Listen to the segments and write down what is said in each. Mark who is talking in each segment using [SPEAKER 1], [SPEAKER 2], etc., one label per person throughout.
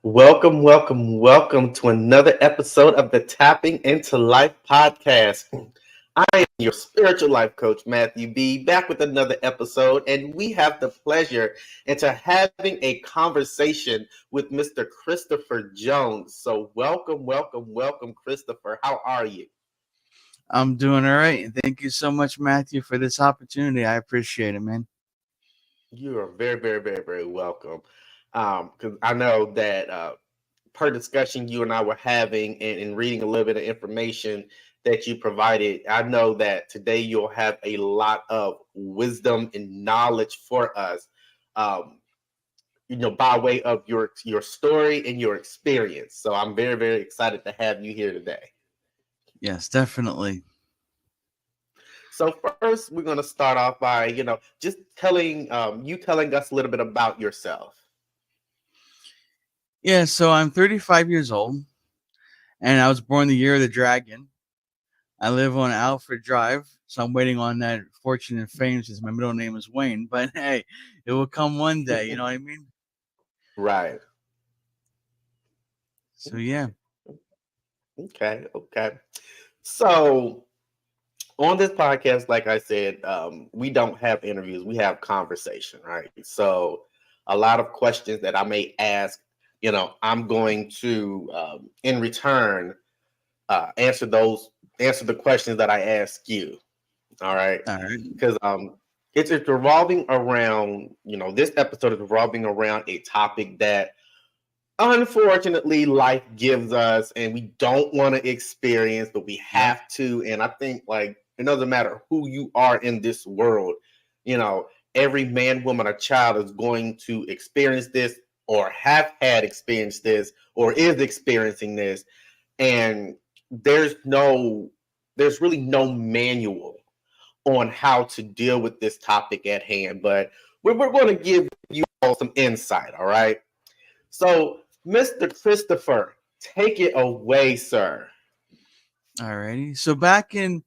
[SPEAKER 1] Welcome, welcome, welcome to another episode of the Tapping into Life podcast. I am your spiritual life coach, Matthew B., back with another episode, and we have the pleasure into having a conversation with Mr. Christopher Jones. So, welcome, welcome, welcome, Christopher. How are you?
[SPEAKER 2] I'm doing all right. Thank you so much, Matthew, for this opportunity. I appreciate it, man.
[SPEAKER 1] You are very, very, very, very welcome. Because I know that per discussion you and I were having and reading a little bit of information that you provided, I know that today you'll have a lot of wisdom and knowledge for us. Um, by way of your story and your experience. So I'm very, very excited to have you here today.
[SPEAKER 2] Yes, definitely.
[SPEAKER 1] So first, we're going to start off by just telling us a little bit about yourself.
[SPEAKER 2] Yeah, so I'm 35 years old, and I was born the year of the dragon. I live on Alfred Drive, so I'm waiting on that fortune and fame since my middle name is Wayne. But hey, it will come one day. You know what I mean?
[SPEAKER 1] Right.
[SPEAKER 2] So yeah.
[SPEAKER 1] Okay. Okay. So on this podcast, like I said, we don't have interviews, we have conversation, right? So a lot of questions that I may ask, I'm going to in return answer the questions that I ask you. All right.
[SPEAKER 2] All right.
[SPEAKER 1] Because it's revolving around, this episode is revolving around a topic that unfortunately life gives us and we don't want to experience, but we
[SPEAKER 2] Yep.
[SPEAKER 1] have to. And I think, like, it doesn't matter who you are in this world, you know every man, woman, or child is going to experience this, or have had experienced this, or is experiencing this. And there's no there's really no manual on how to deal with this topic at hand, but we're going to give you all some insight. All right. So, Mr. Christopher, take it away, sir.
[SPEAKER 2] All righty. So back in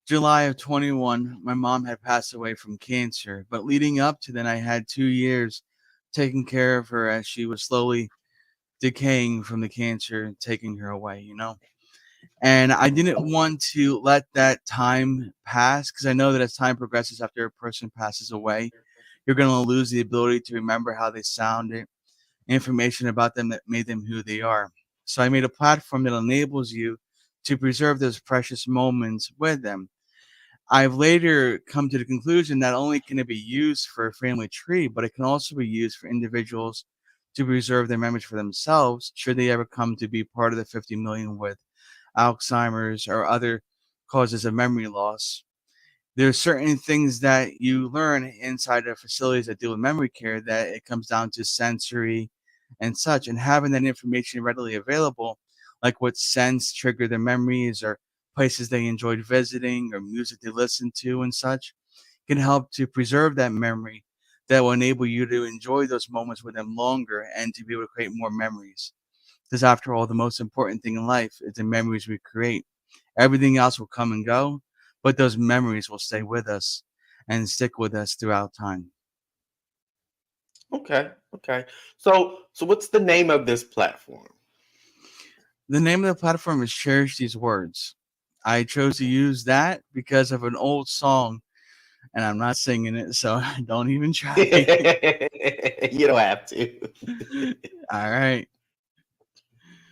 [SPEAKER 2] July of 21, my mom had passed away from cancer. But leading up to then, I had 2 years taking care of her as she was slowly decaying from the cancer, taking her away. And I didn't want to let that time pass because I know that as time progresses after a person passes away, you're going to lose the ability to remember how they sounded, information about them that made them who they are. So I made a platform that enables you to preserve those precious moments with them. I've later come to the conclusion not only can it be used for a family tree, but it can also be used for individuals to preserve their memories for themselves should they ever come to be part of the 50 million with Alzheimer's or other causes of memory loss. There are certain things that you learn inside of facilities that deal with memory care that it comes down to sensory and such, and having that information readily available, like what scents trigger their memories or places they enjoyed visiting or music they listened to and such, can help to preserve that memory that will enable you to enjoy those moments with them longer and to be able to create more memories. Because after all, the most important thing in life is the memories we create. Everything else will come and go, but those memories will stay with us and stick with us throughout time.
[SPEAKER 1] Okay, okay. So what's the name of this platform?
[SPEAKER 2] The name of the platform is Cherish These Words. I chose to use that because of an old song, and I'm not singing it, so don't even try.
[SPEAKER 1] You don't have to.
[SPEAKER 2] All right.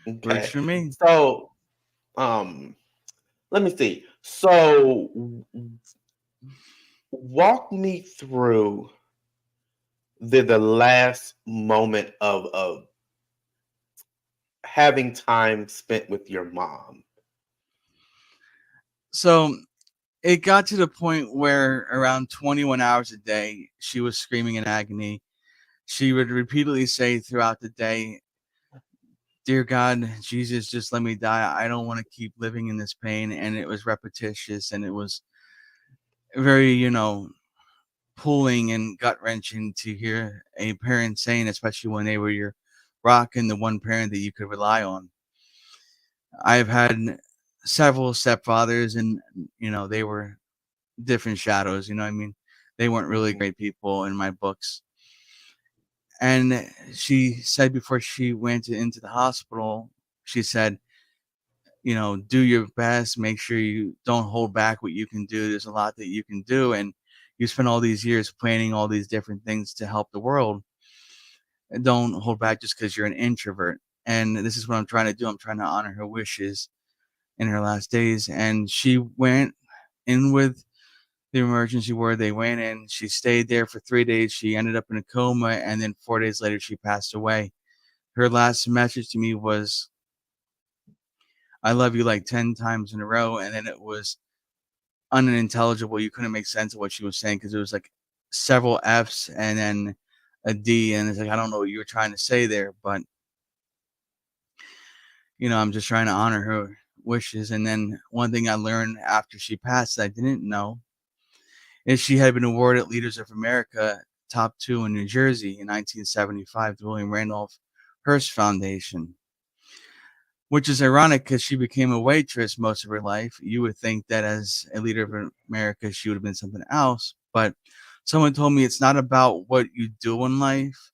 [SPEAKER 2] Works
[SPEAKER 1] Okay.
[SPEAKER 2] for me.
[SPEAKER 1] So, um, let me see. So, walk me through the last moment of having time spent with your mom.
[SPEAKER 2] So it got to the point where around 21 hours a day, she was screaming in agony. She would repeatedly say throughout the day, "Dear God, Jesus, just let me die. I don't want to keep living in this pain." And it was repetitious and it was very, pulling and gut wrenching to hear a parent saying, especially when they were your rock and the one parent that you could rely on. I've had several stepfathers, and they were different shadows. You know what I mean? They weren't really
[SPEAKER 1] Mhm.
[SPEAKER 2] great people in my books. And she said before she went into the hospital, she said, do your best, make sure you don't hold back what you can do. There's a lot that you can do. And you spend all these years planning all these different things to help the world. And don't hold back just because you're an introvert. And this is what I'm trying to do. I'm trying to honor her wishes in her last days. And she went in with the emergency ward. They went in. She stayed there for 3 days. She ended up in a coma. And then 4 days later, she passed away. Her last message to me was, "I love you," like 10 times in a row. And then it was unintelligible. You couldn't make sense of what she was saying because it was like several F's and then a D. And it's like, I don't know what you were trying to say there, but I'm just trying to honor her wishes. And then one thing I learned after she passed that I didn't know is she had been awarded Leaders of America top 2 in New Jersey in 1975, the William Randolph Hearst Foundation, which is ironic because she became a waitress most of her life. You would think that as a Leader of America, she would have been something else. But someone told me it's not about what you do in life.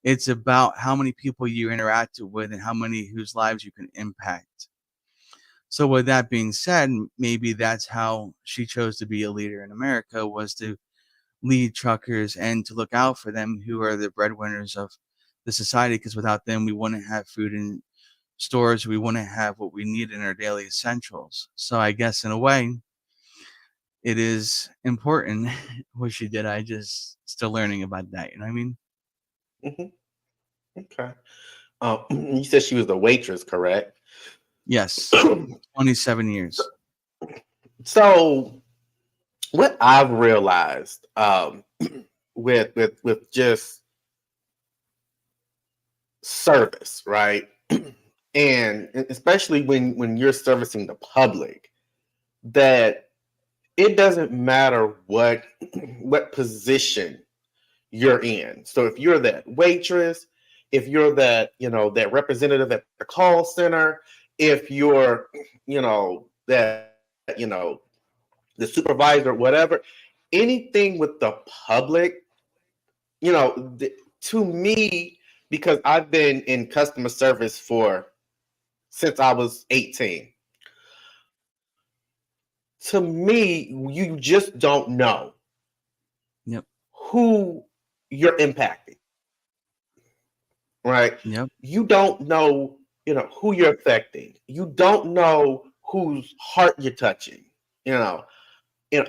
[SPEAKER 2] It's about how many people you interacted with and how many whose lives you can impact. So with that being said, maybe that's how she chose to be a leader in America, was to lead truckers and to look out for them, who are the breadwinners of the society, because without them, we wouldn't have food in stores. We wouldn't have what we need in our daily essentials. So I guess in a way, it is important what she did. I just still learning about that. You know what I mean?
[SPEAKER 1] Hmm. Okay. You said she was a waitress, correct?
[SPEAKER 2] Yes. 27 years.
[SPEAKER 1] So what I've realized with just service, right? And especially when you're servicing the public, that it doesn't matter what what position you're in. So if you're that waitress, if you're that, that representative at the call center, if you're, that, the supervisor, whatever, anything with the public, to me, because I've been in customer service for since I was 18. To me, you just don't know
[SPEAKER 2] Yep.
[SPEAKER 1] who you're impacting, right?
[SPEAKER 2] Yep.
[SPEAKER 1] You don't know, who you're affecting. You don't know whose heart you're touching. You know,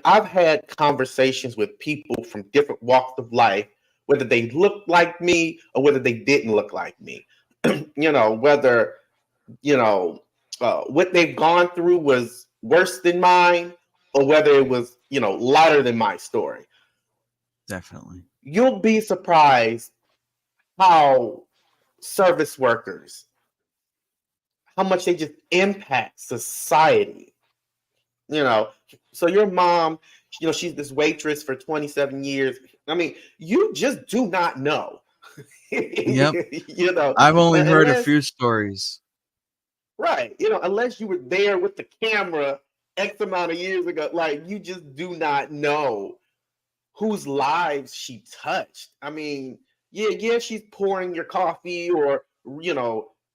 [SPEAKER 1] I've had conversations with people from different walks of life, whether they looked like me or whether they didn't look like me. Whether what they've gone through was worse than mine, or whether it was, lighter than my story.
[SPEAKER 2] Definitely.
[SPEAKER 1] You'll be surprised how service workers, how much they just impact society. You know, so your mom, she's this waitress for 27 years. I mean, you just do not know.
[SPEAKER 2] Yep.
[SPEAKER 1] You
[SPEAKER 2] I've only heard a
[SPEAKER 1] unless,
[SPEAKER 2] few stories.
[SPEAKER 1] right, unless you were there with the camera X amount of years ago, like, you just do not know whose lives she touched. I mean, yeah, she's pouring your coffee or,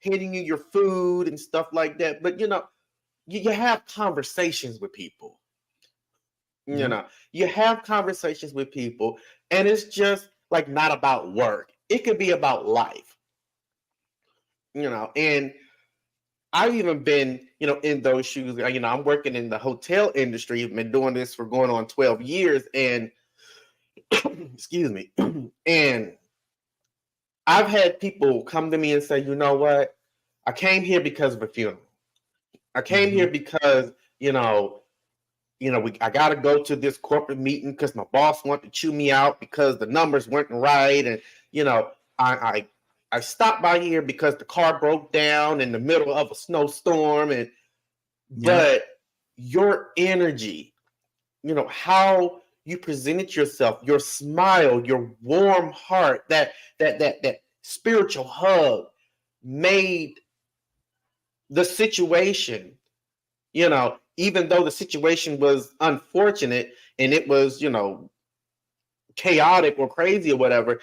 [SPEAKER 1] handing you your food and stuff like that. But, you have conversations with people.
[SPEAKER 2] Yep.
[SPEAKER 1] You have conversations with people, and it's just like not about work. It could be about life, and I've even been, in those shoes. I'm working in the hotel industry. I've been doing this for going on 12 years, and excuse me, and I've had people come to me and say, you know what? I came here because of a funeral. I came
[SPEAKER 2] Mm-hmm.
[SPEAKER 1] here because, I got to go to this corporate meeting because my boss wanted to chew me out because the numbers weren't right. And, I stopped by here because the car broke down in the middle of a snowstorm.
[SPEAKER 2] Yep.
[SPEAKER 1] But your energy, how you presented yourself, your smile, your warm heart, that spiritual hug made the situation, even though the situation was unfortunate and it was, chaotic or crazy or whatever,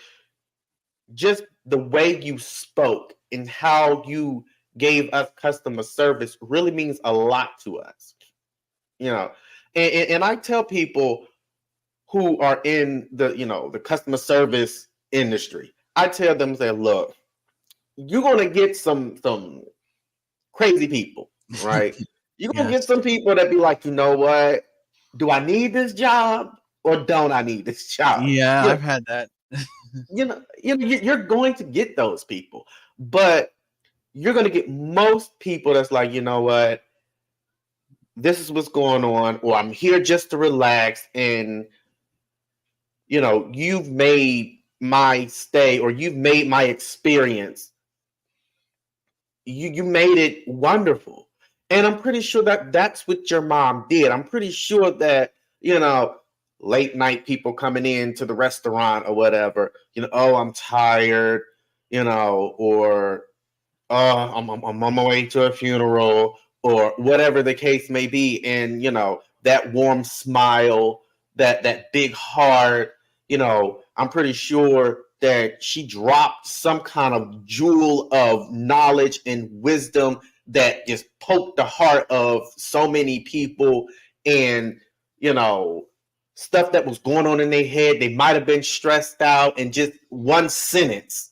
[SPEAKER 1] just the way you spoke and how you gave us customer service really means a lot to us. You know, and I tell people who are in the customer service industry, I tell them, say, look, you're gonna get some crazy people, right? You're gonna get
[SPEAKER 2] Yes.
[SPEAKER 1] some people that be like, you know what? Do I need this job or don't I need this job?
[SPEAKER 2] Yeah, I've had that.
[SPEAKER 1] You're going to get those people, but you're going to get most people that's like, you know what? This is what's going on, or I'm here just to relax. And, you've made my stay or you've made my experience, you made it wonderful. And I'm pretty sure that that's what your mom did. I'm pretty sure that, late night people coming in to the restaurant or whatever, oh, I'm tired, or I'm on my way to a funeral or whatever the case may be. And, that warm smile, that big heart, I'm pretty sure that she dropped some kind of jewel of knowledge and wisdom that just poked the heart of so many people. And, stuff that was going on in their head, they might have been stressed out, and just one sentence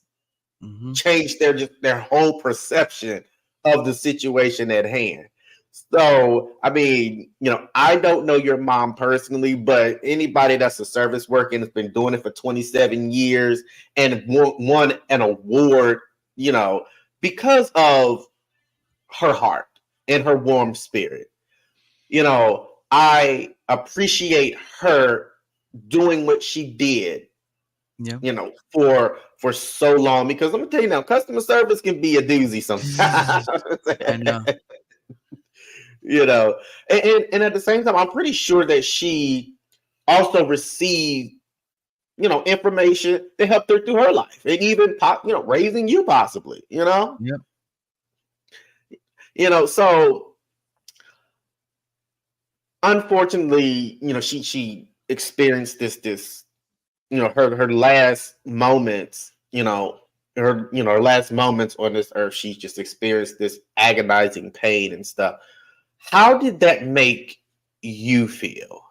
[SPEAKER 2] Hmm.
[SPEAKER 1] changed their whole perception of the situation at hand. So, I mean, I don't know your mom personally, but anybody that's a service worker and has been doing it for 27 years and won an award, because of her heart and her warm spirit. I appreciate her doing what she did,
[SPEAKER 2] Yeah.
[SPEAKER 1] for so long, because I'm gonna tell you now, customer service can be a doozy sometimes.
[SPEAKER 2] I know.
[SPEAKER 1] you know, and at the same time, I'm pretty sure that she also received, information that helped her through her life, and even raising you possibly,
[SPEAKER 2] Yep.
[SPEAKER 1] So unfortunately, she experienced this, her last moments, her last moments on this earth, she just experienced this agonizing pain and stuff. How did that make you feel?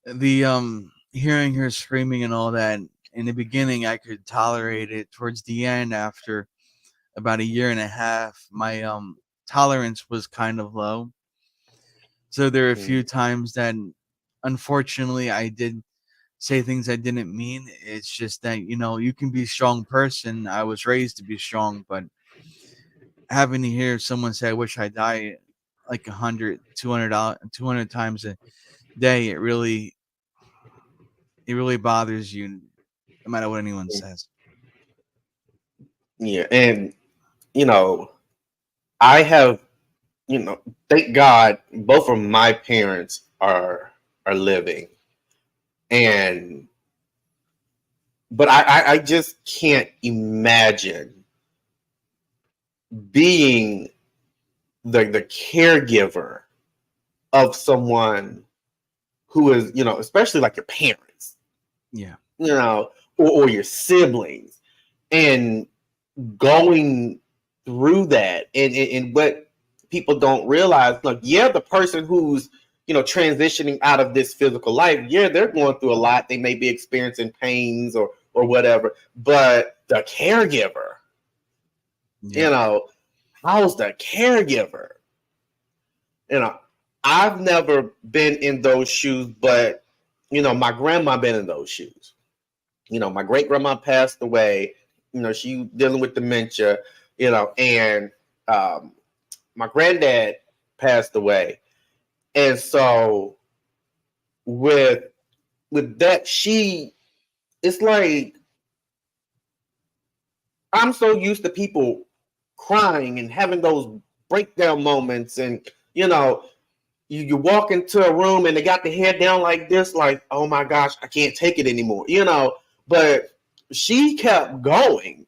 [SPEAKER 2] The hearing her screaming and all that, in the beginning I could tolerate it. Towards the end, after about a year and a half, my tolerance was kind of low. So there are a few
[SPEAKER 1] Mm.
[SPEAKER 2] times that unfortunately I did say things I didn't mean. It's just that, you can be a strong person. I was raised to be strong, but having to hear someone say, I wish I died like 100, 200 times a day, it really bothers you no matter what anyone says.
[SPEAKER 1] Yeah, and you know, I have, thank God, both of my parents are living, and but I just can't imagine being the caregiver of someone who is, especially like your parents,
[SPEAKER 2] Yeah.
[SPEAKER 1] or your siblings, and going through that. And what people don't realize, like, yeah, the person who's, transitioning out of this physical life, yeah, they're going through a lot. They may be experiencing pains or whatever, but the caregiver, you
[SPEAKER 2] Yeah.
[SPEAKER 1] know, how's the caregiver? You know, I've never been in those shoes, but my grandma been in those shoes. My great grandma passed away. She dealing with dementia. And my granddad passed away, and so with that, it's like I'm so used to people crying and having those breakdown moments, and you walk into a room and they got the head down like this, like, oh my gosh, I can't take it anymore, but she kept going,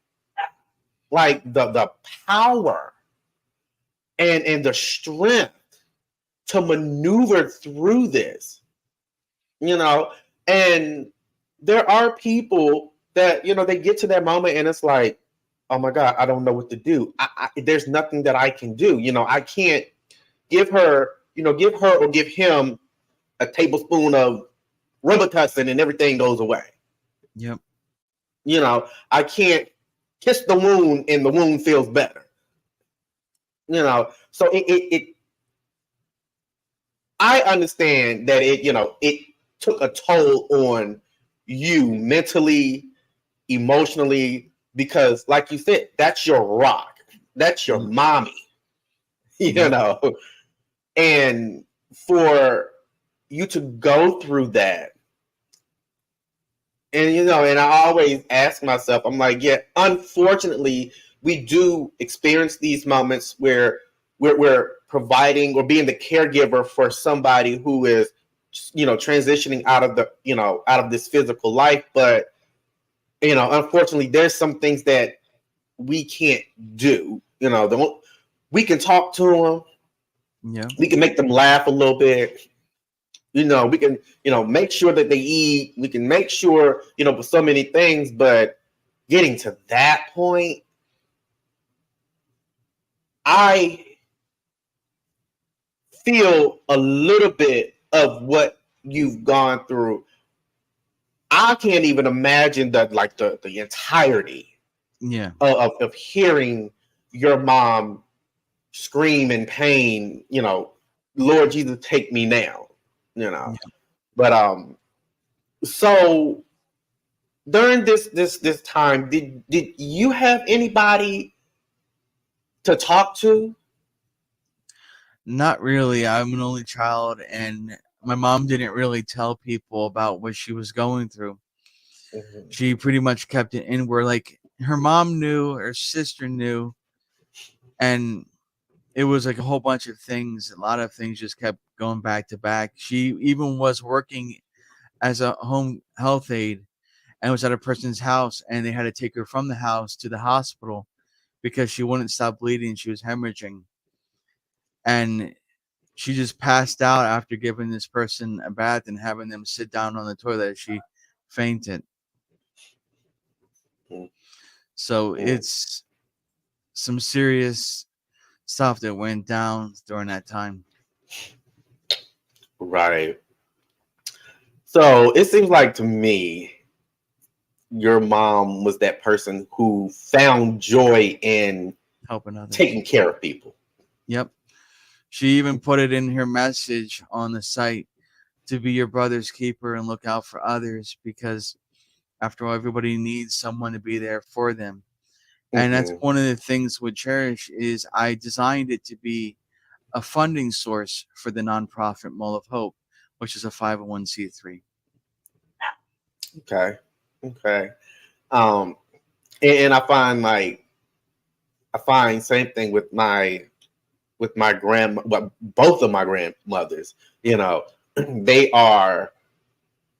[SPEAKER 1] like the power and the strength to maneuver through this, you know and there are people that, they get to that moment and it's like, oh my God, I don't know what to do. There's nothing that I can do. I can't give her or give him a tablespoon of Robitussin and everything goes away.
[SPEAKER 2] Yep.
[SPEAKER 1] I can't kiss the wound and the wound feels better. So I understand that it took a toll on you mentally, emotionally, because like you said, that's your rock. That's your mommy, and for you to go through that. And, and I always ask myself, I'm like, yeah, unfortunately, we do experience these moments where we're providing or being the caregiver for somebody who is, transitioning out of this physical life. But, unfortunately, there's some things that we can't do. We can talk to them.
[SPEAKER 2] Yeah.
[SPEAKER 1] We can make them laugh a little bit. We can, make sure that they eat. We can make sure, with so many things, but getting to that point, I feel a little bit of what you've gone through. I can't even imagine that, like the entirety of hearing your mom scream in pain, Lord Jesus, take me now, But so during this time, did you have anybody to talk to?
[SPEAKER 2] Not really. I'm an only child, and my mom didn't really tell people about what she was going through.
[SPEAKER 1] Mm-hmm.
[SPEAKER 2] She pretty much kept it inward. Like her mom knew, her sister knew, and it was like a whole bunch of things. A lot of things just kept going back to back. She even was working as a home health aide and was at a person's house, and they had to take her from the house to the hospital because she wouldn't stop bleeding. She was hemorrhaging. And she just passed out after giving this person a bath and having them sit down on the toilet. She fainted. So it's some serious stuff that went down during that time.
[SPEAKER 1] Right. So it seems like to me, your mom was that person who found joy in
[SPEAKER 2] helping others,
[SPEAKER 1] taking care of people.
[SPEAKER 2] Yep. She even put it in her message on the site to be your brother's keeper and look out for others, because after all, everybody needs someone to be there for them. And that's one of the things with Cherish is I designed it to be a funding source for the nonprofit Mall of Hope, which is a 501c3.
[SPEAKER 1] Okay. And I find same thing with my grandma, well, both of my grandmothers, they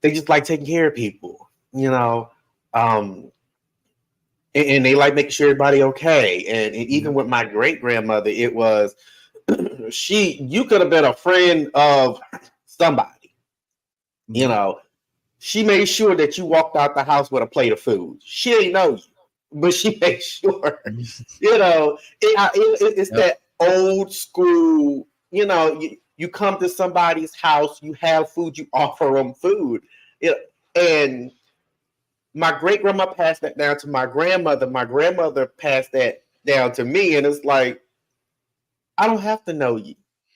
[SPEAKER 1] just like taking care of people, and they like making sure everybody okay. And even with my great grandmother, it was you could have been a friend of somebody, she made sure that you walked out the house with a plate of food. She didn't know you, but she made sure, it's that old school, you come to somebody's house, you have food, you offer them food. And my great grandma passed that down to my grandmother. My grandmother passed that down to me. And it's like, I don't have to know you.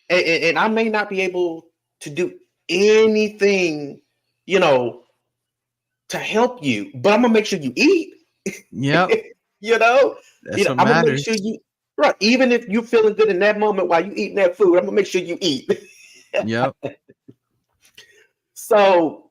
[SPEAKER 1] And I may not be able to do anything, to help you, but I'm gonna make sure you eat.
[SPEAKER 2] Yep.
[SPEAKER 1] I'm gonna make sure you right. Even if you're feeling good in that moment while you eating that food, I'm gonna make sure you eat.
[SPEAKER 2] Yep.
[SPEAKER 1] So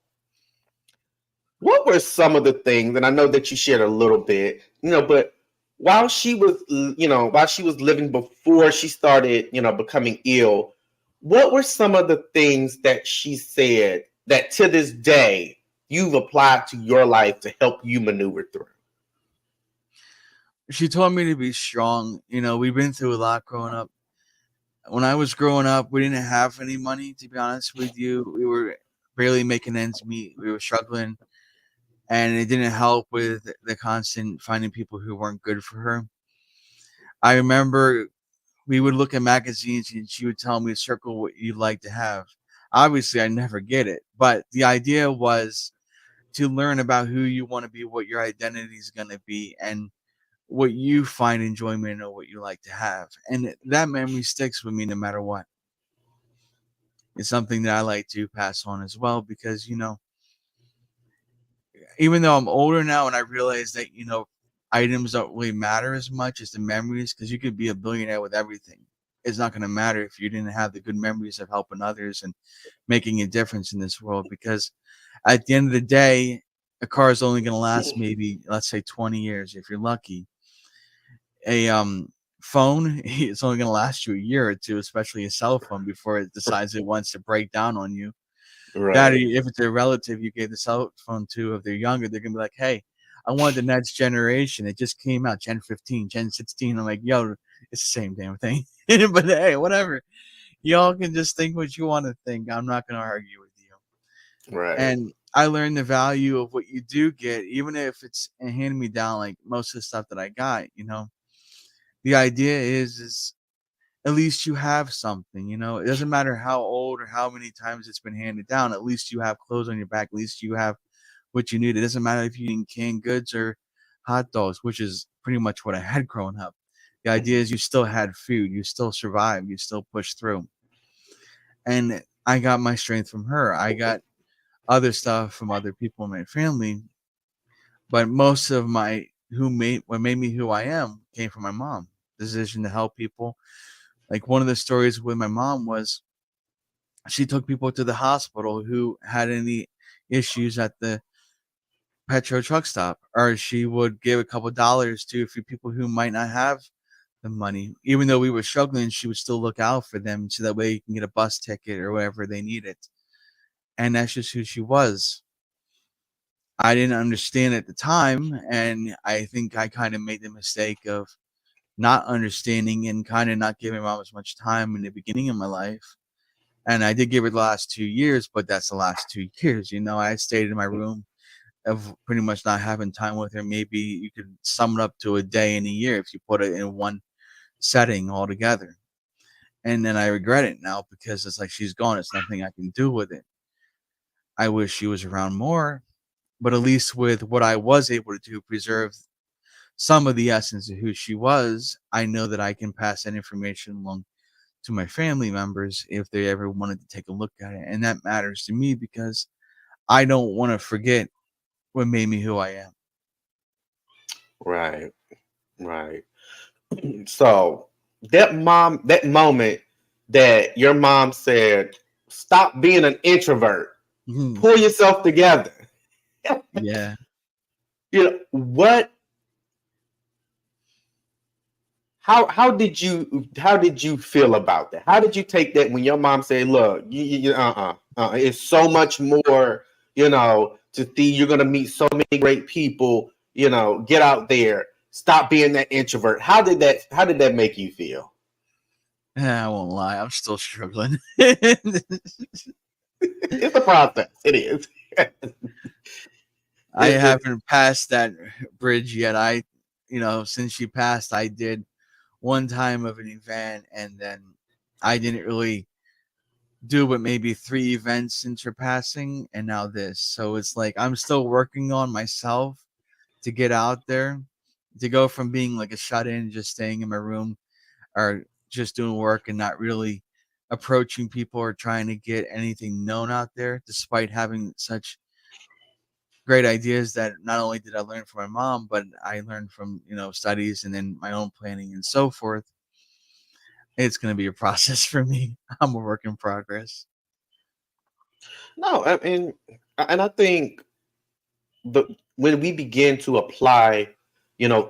[SPEAKER 1] what were some of the things, and I know that you shared a little bit, but while she was living before she started, becoming ill, what were some of the things that she said that to this day you've applied to your life to help you maneuver through?
[SPEAKER 2] She told me to be strong. We've been through a lot growing up. When I was growing up, we didn't have any money, to be honest with you. We were barely making ends meet. We were struggling. and it didn't help with the constant finding people who weren't good for her. I remember we would look at magazines and she would tell me to circle what you'd like to have. Obviously, I never get it, but the idea was to learn about who you want to be, what your identity is going to be, and what you find enjoyment or what you like to have. And that memory sticks with me no matter what. It's something that I like to pass on as well because, even though I'm older now and I realize that, items don't really matter as much as the memories, because you could be a billionaire with everything. It's not going to matter if you didn't have the good memories of helping others and making a difference in this world. Because at the end of the day, a car is only going to last maybe, let's say, 20 years if you're lucky. A phone, it's only going to last you a year or two, especially a cell phone, before it decides it wants to break down on you. That,
[SPEAKER 1] Right.
[SPEAKER 2] if it's a relative you gave the cell phone to, if they're younger, they're gonna be like, "Hey, I want the next generation. It just came out, Gen 15, Gen 16." I'm like, "Yo, it's the same damn thing." But hey, whatever. Y'all can just think what you want to think. I'm not gonna argue with you.
[SPEAKER 1] Right.
[SPEAKER 2] And I learned the value of what you do get, even if it's a hand me down, like most of the stuff that I got. The idea is at least you have something. It doesn't matter how old or how many times it's been handed down. At least you have clothes on your back. At least you have what you need. It doesn't matter if you're eating canned goods or hot dogs, which is pretty much what I had growing up. The idea is you still had food, you still survived, you still pushed through. And I got my strength from her. I got other stuff from other people in my family, but most of what made me who I am came from my mom. The decision to help people. Like, one of the stories with my mom was she took people to the hospital who had any issues at the petrol truck stop, or she would give a couple dollars to a few people who might not have the money. Even though we were struggling, she would still look out for them so that way you can get a bus ticket or whatever they needed. And that's just who she was. I didn't understand at the time, and I think I kind of made the mistake of not understanding and kind of not giving mom as much time in the beginning of my life. And I did give her the last 2 years, but that's the last 2 years. I stayed in my room of pretty much not having time with her. Maybe you could sum it up to a day in a year if you put it in one setting altogether. And then I regret it now because it's like she's gone. It's nothing I can do with it. I wish she was around more, but at least with what I was able to do, preserve some of the essence of who she was, I know that I can pass that information along to my family members if they ever wanted to take a look at it. And that matters to me because I don't want to forget what made me who I am.
[SPEAKER 1] Right. Right. So that moment that your mom said, "Stop being an introvert, pull yourself together."
[SPEAKER 2] Yeah.
[SPEAKER 1] What? How did you feel about that? How did you take that when your mom said, "Look, it's so much more, to see, you're gonna meet so many great people, get out there, stop being that introvert." How did that make you feel?
[SPEAKER 2] I won't lie, I'm still struggling.
[SPEAKER 1] It's a process. It is.
[SPEAKER 2] I haven't passed that bridge yet. Since she passed, I did one time of an event, and then I didn't really do but maybe 3 events since her passing, and now this. So it's like I'm still working on myself to get out there, to go from being like a shut-in, just staying in my room, or just doing work and not really approaching people or trying to get anything known out there, despite having such great ideas that not only did I learn from my mom, but I learned from, studies and then my own planning and so forth. It's going to be a process for me. I'm a work in progress.
[SPEAKER 1] No, I mean, and I think when we begin to apply,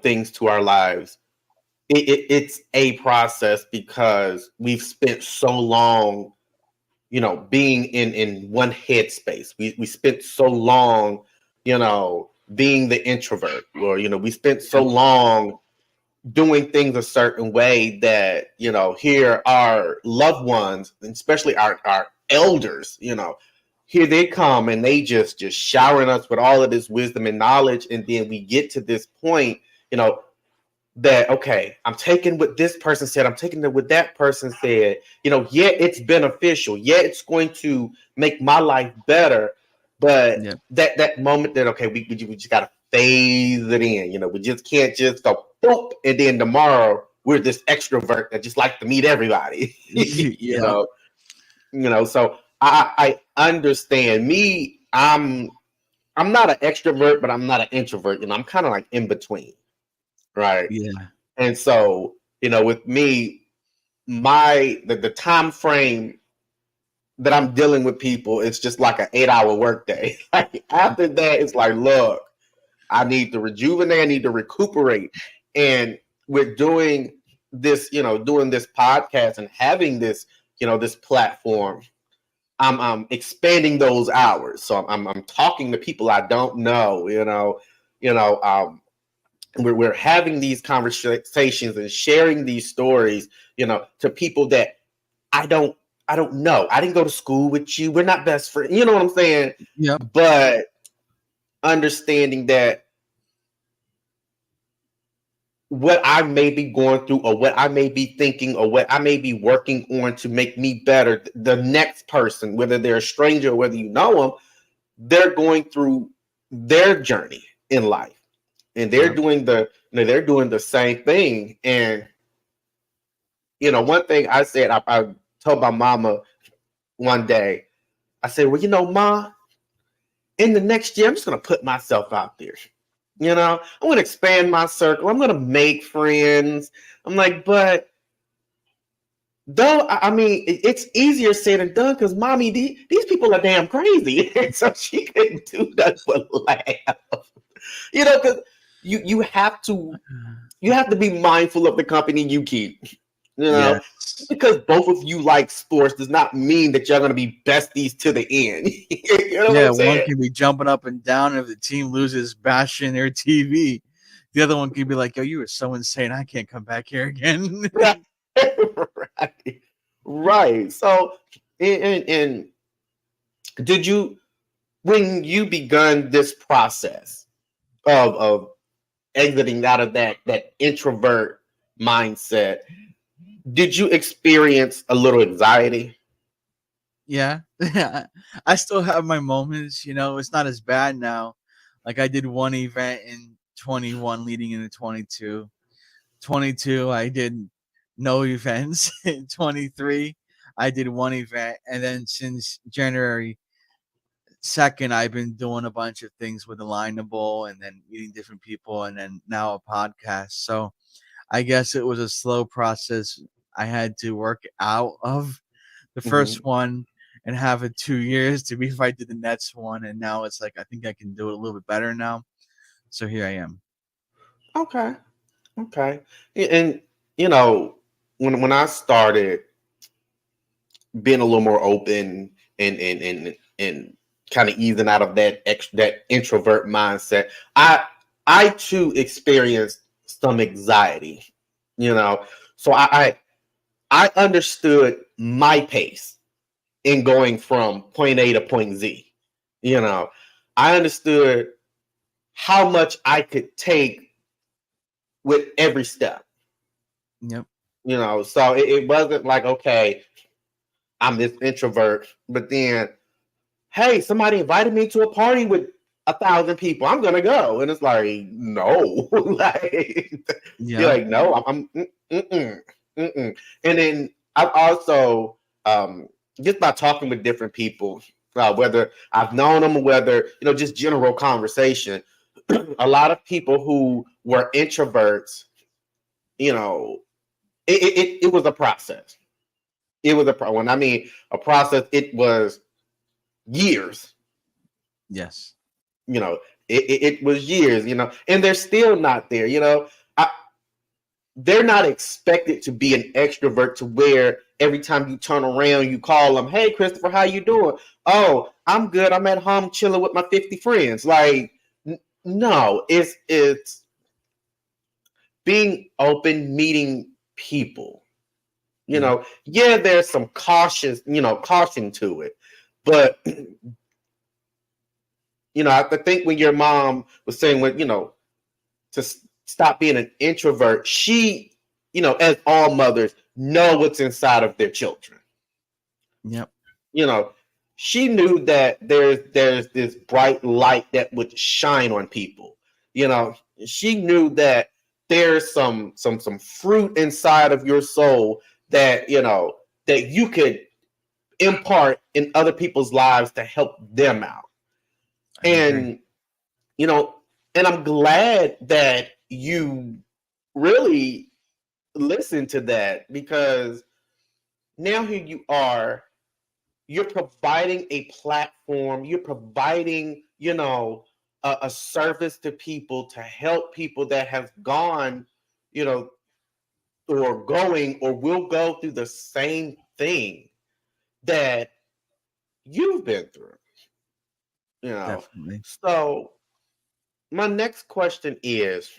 [SPEAKER 1] things to our lives, it's a process because we've spent so long, being in one headspace. We spent so long, being the introvert, or we spent so
[SPEAKER 2] Yep.
[SPEAKER 1] long doing things a certain way that, here our loved ones, and especially our elders, here they come and they just showering us with all of this wisdom and knowledge. And then we get to this point, that, okay, I'm taking what this person said, I'm taking what that person said, yeah, it's beneficial. Yeah, it's going to make my life better. But
[SPEAKER 2] Yep.
[SPEAKER 1] that moment that, okay, we just got to phase it in. We just can't just go boop, and then tomorrow we're this extrovert that just like to meet everybody.
[SPEAKER 2] Yep.
[SPEAKER 1] So I understand. I'm not an extrovert, but I'm not an introvert. I'm kind of like in between, right?
[SPEAKER 2] Yeah.
[SPEAKER 1] And so, with me, the time frame that I'm dealing with people, it's just like an 8-hour workday. Like after that, it's like, look, I need to rejuvenate, I need to recuperate. And we're doing this, doing this podcast and having this, this platform. I'm expanding those hours. So I'm talking to people I don't know, we're having these conversations and sharing these stories, to people that I don't know. I didn't go to school with you. We're not best friends. You know what I'm saying?
[SPEAKER 2] Yep.
[SPEAKER 1] But understanding that what I may be going through or what I may be thinking or what I may be working on to make me better, the next person, whether they're a stranger or whether you know them, they're going through their journey in life. And they're doing the same thing. And one thing I said, I told my mama one day, I said, well, Ma, in the next year, I'm just gonna put myself out there. I'm gonna expand my circle. I'm gonna make friends. I'm like, but though, I mean, it's easier said than done because, mommy, these people are damn crazy. And so she couldn't do that but laugh. Because you have to be mindful of the company you keep.
[SPEAKER 2] Yes.
[SPEAKER 1] Because both of you like sports does not mean that you're going to be besties to the end.
[SPEAKER 2] Yeah, one can be jumping up and down if the team loses, bashing their TV. The other one can be like, yo, you were so insane, I can't come back here again.
[SPEAKER 1] Right. So, and did you, when you begun this process of exiting out of that introvert mindset, did you experience a little anxiety?
[SPEAKER 2] Yeah. I still have my moments, it's not as bad now. Like I did one event in 21 leading into 22. 22, I did no events. In 23, I did one event. And then since January 2nd, I've been doing a bunch of things with Alignable and then meeting different people and then now a podcast. So I guess it was a slow process. I had to work out of the first one and have it 2 years to be if I did the next one. And now it's like I think I can do it a little bit better now. So here I am.
[SPEAKER 1] Okay. And when I started being a little more open and kind of easing out of that introvert mindset, I too experienced some anxiety. So I understood my pace in going from point A to point Z. I understood how much I could take with every step.
[SPEAKER 2] Yep.
[SPEAKER 1] So it wasn't like, okay, I'm this introvert, but then, hey, somebody invited me to a party with 1,000 people. I'm gonna go, and it's like, no, you're like, no, I'm mm-mm. And then I've also just by talking with different people, whether I've known them or whether just general conversation. A lot of people who were introverts, it was a process. It was when I mean a process, it was years.
[SPEAKER 2] Yes.
[SPEAKER 1] It was years. And they're still not there. They're not expected to be an extrovert to where every time you turn around, you call them, "Hey, Christopher, how you doing?" "Oh, I'm good. I'm at home chilling with my 50 friends." Like, no, it's being open, meeting people. Yeah, there's some caution to it, But I think when your mom was saying to stop being an introvert, she, as all mothers, know what's inside of their children.
[SPEAKER 2] Yep.
[SPEAKER 1] She knew that there's this bright light that would shine on people. She knew that there's some fruit inside of your soul that that you could impart in other people's lives to help them out. And and I'm glad that you really listened to that, because now here you are, you're providing a platform, you're providing, a service to people, to help people that have gone, or going or will go through the same thing that you've been through.
[SPEAKER 2] Definitely.
[SPEAKER 1] So my next question is,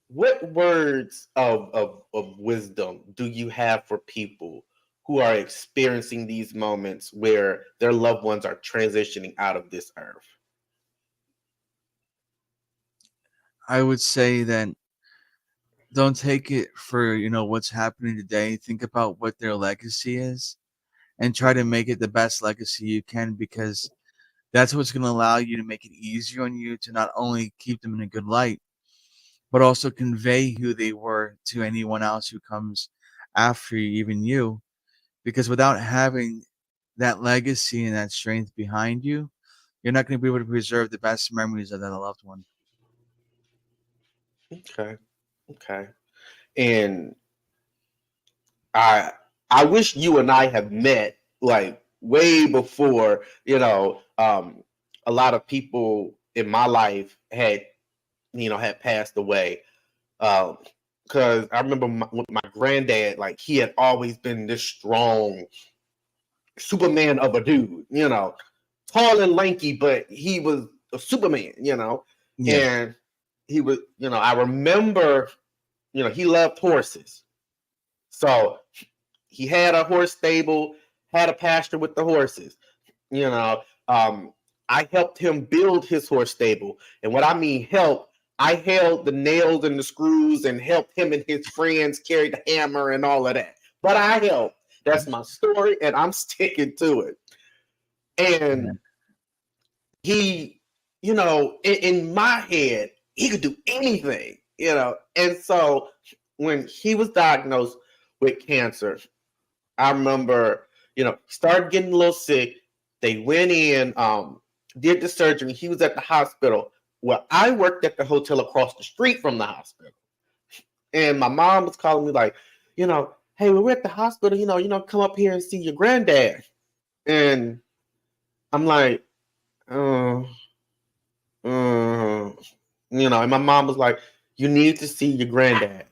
[SPEAKER 1] what words of wisdom do you have for people who are experiencing these moments where their loved ones are transitioning out of this earth?
[SPEAKER 2] I would say that don't take it for, what's happening today. Think about what their legacy is and try to make it the best legacy you can, because that's what's going to allow you to make it easier on you to not only keep them in a good light, but also convey who they were to anyone else who comes after you, even you. Because without having that legacy and that strength behind you, you're not going to be able to preserve the best memories of that loved one.
[SPEAKER 1] Okay. Okay. And I wish you and I have met like way before, a lot of people in my life had passed away. Because I remember with my granddad, like he had always been this strong Superman of a dude, tall and lanky, but he was a Superman,
[SPEAKER 2] Yeah.
[SPEAKER 1] and he was, I remember, he loved horses. So he had a horse stable, had a pasture with the horses. I helped him build his horse stable. And what I mean help, I held the nails and the screws and helped him and his friends carry the hammer and all of that. But I helped. That's my story, and I'm sticking to it. And he, in my head, he could do anything, And so when he was diagnosed with cancer, I remember, he started getting a little sick. They went in, did the surgery. He was at the hospital. Well, I worked at the hotel across the street from the hospital. And my mom was calling me like, hey, we're at the hospital, come up here and see your granddad. And I'm like, and my mom was like, you need to see your granddad.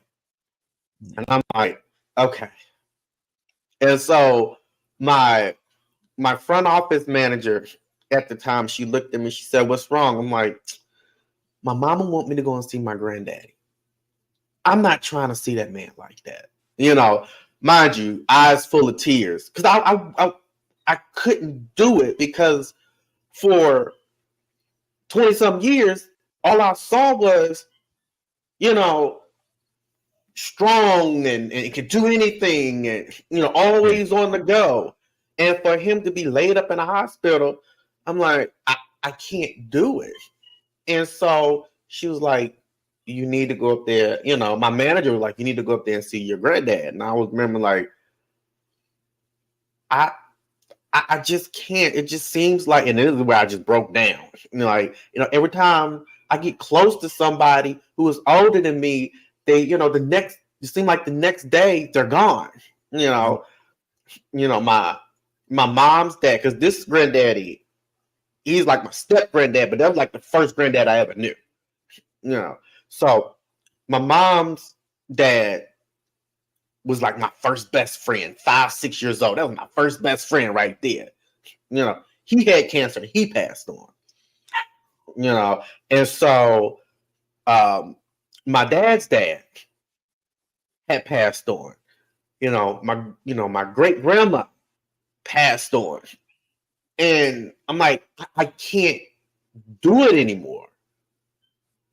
[SPEAKER 1] And I'm like, okay. And so my front office manager at the time, she looked at me, she said, what's wrong? I'm like, my mama want me to go and see my granddaddy. I'm not trying to see that man like that. Mind you, eyes full of tears. Because I couldn't do it, because for 20-some years, all I saw was, strong and could do anything and, always on the go. And for him to be laid up in a hospital, I'm like, I can't do it. And so she was like, you need to go up there. My manager was like, you need to go up there and see your granddad. And I was remember like, I just can't. It just seems like, and this is where I just broke down. Every time I get close to somebody who is older than me, it seems like the next day they're gone. My mom's dad, because this granddaddy, he's like my step granddad, but that was like the first granddad I ever knew. So my mom's dad was like my first best friend, 5-6 years old. That was my first best friend right there. He had cancer. He passed on. And so my dad's dad had passed on. my great grandma passed on. And I'm like, I can't do it anymore,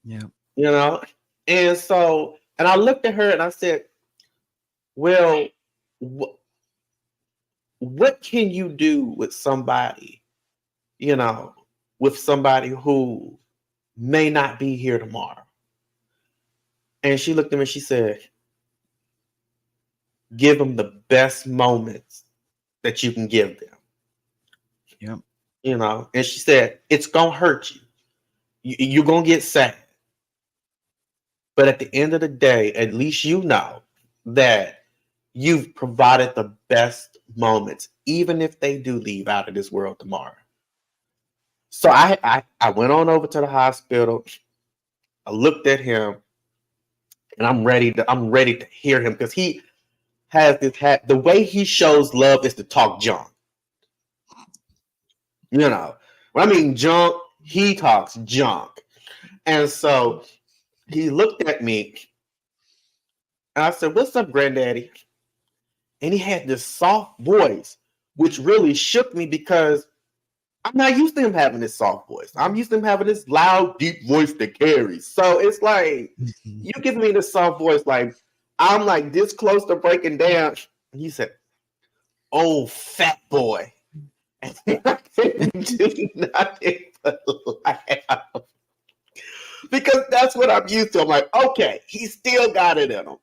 [SPEAKER 2] Yeah.
[SPEAKER 1] you know? And so, and I looked at her and I said, well, wh- what can you do with somebody, you know, with somebody who may not be here tomorrow? And she looked at me and she said, give them the best moments that you can give them,
[SPEAKER 2] Yep.
[SPEAKER 1] And she said, it's going to hurt you. You're going to get sad. But at the end of the day, at least you know that you've provided the best moments, even if they do leave out of this world tomorrow. So I went on over to the hospital. I looked at him, and I'm ready to hear him because he has this hat. The way he shows love is to talk junk. When I mean junk, he talks junk. And so he looked at me, and I said, "What's up, granddaddy?" And he had this soft voice, which really shook me because I'm not used to him having this soft voice. I'm used to him having this loud, deep voice that carries. So it's like, you give me this soft voice, like I'm like this close to breaking down. And he said, "Oh, fat boy." And I couldn't do nothing but laugh. Because that's what I'm used to. I'm like, okay, he still got it in him.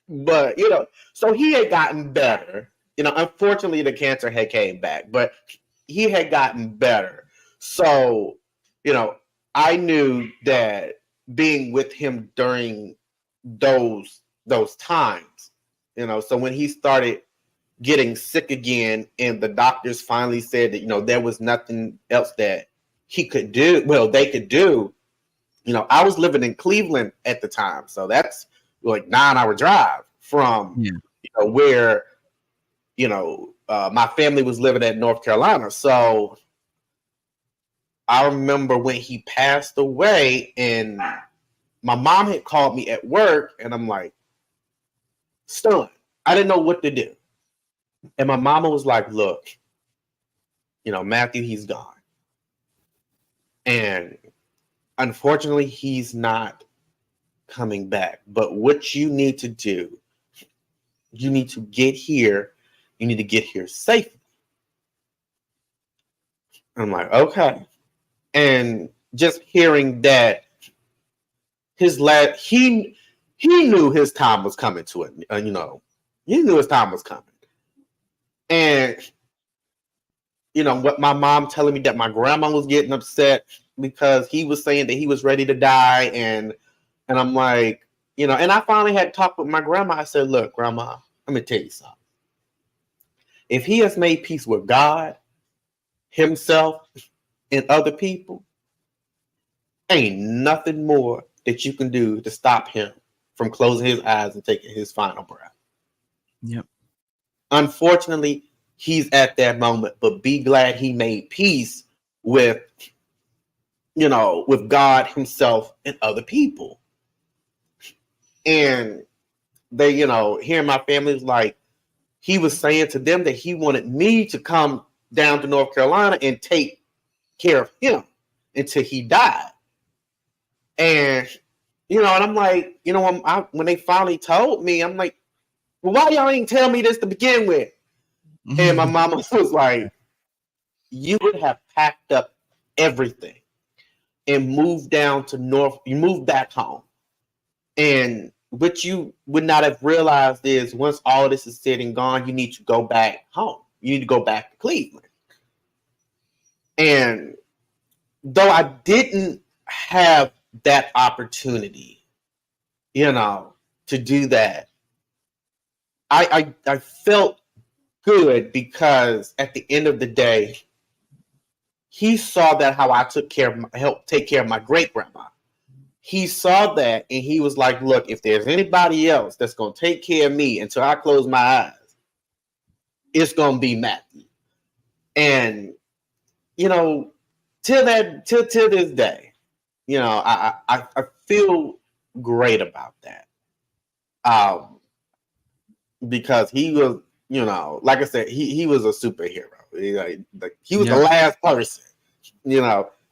[SPEAKER 1] But, so he had gotten better. Unfortunately, the cancer had came back, but he had gotten better. So, I knew that being with him during those times, so when he started getting sick again and the doctors finally said that, there was nothing else that he could do, well, they could do, I was living in Cleveland at the time. So that's like 9-hour drive from where my family was living at North Carolina. So I remember when he passed away and my mom had called me at work and I'm like stunned. I didn't know what to do. And my mama was like, look, Matthew, he's gone. And unfortunately, he's not coming back. But what you need to do, you need to get here. You need to get here safely. I'm like, okay. And just hearing that he knew his time was coming to it. He knew his time was coming. And what my mom telling me that my grandma was getting upset because he was saying that he was ready to die, and I'm like, and I finally had talked with my grandma. I said, look, grandma, let me tell you something. If he has made peace with God, himself, and other people, ain't nothing more that you can do to stop him from closing his eyes and taking his final breath.
[SPEAKER 2] Yep.
[SPEAKER 1] Unfortunately, he's at that moment, but be glad he made peace with, with God himself and other people. And they, hearing my family was like, he was saying to them that he wanted me to come down to North Carolina and take care of him until he died. And, and I'm like, when they finally told me, I'm like, well, why y'all ain't tell me this to begin with? And my mama was like, you would have packed up everything and moved you moved back home. And what you would not have realized is once all this is said and gone, you need to go back home. You need to go back to Cleveland. And though I didn't have that opportunity, to do that, I felt good because at the end of the day, he saw that how I helped take care of my great grandma. He saw that and he was like, look, if there's anybody else that's going to take care of me until I close my eyes, it's going to be Matthew. And, till this day, I feel great about that. because he was, like I said, he was a superhero. He was the
[SPEAKER 2] Yep.
[SPEAKER 1] last person,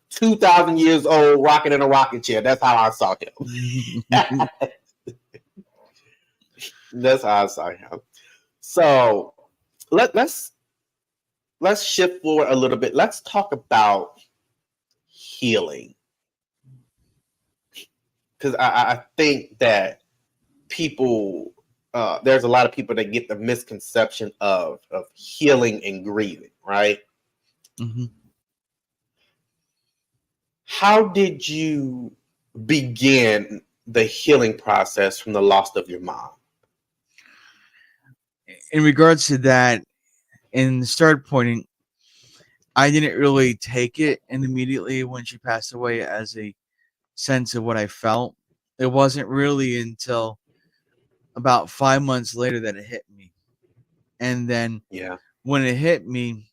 [SPEAKER 1] 2,000 years old, rocking in a rocket chair. That's how I saw him. That's how I saw him. So let's shift forward a little bit. Let's talk about healing, because I think that people, there's a lot of people that get the misconception of healing and grieving, right?
[SPEAKER 2] hmm
[SPEAKER 1] How did you begin the healing process from the loss of your mom?
[SPEAKER 2] In regards to that, in the start pointing, I didn't really take it and immediately when she passed away as a sense of what I felt. It wasn't really until about 5 months later that it hit me. And then
[SPEAKER 1] Yeah.
[SPEAKER 2] when it hit me,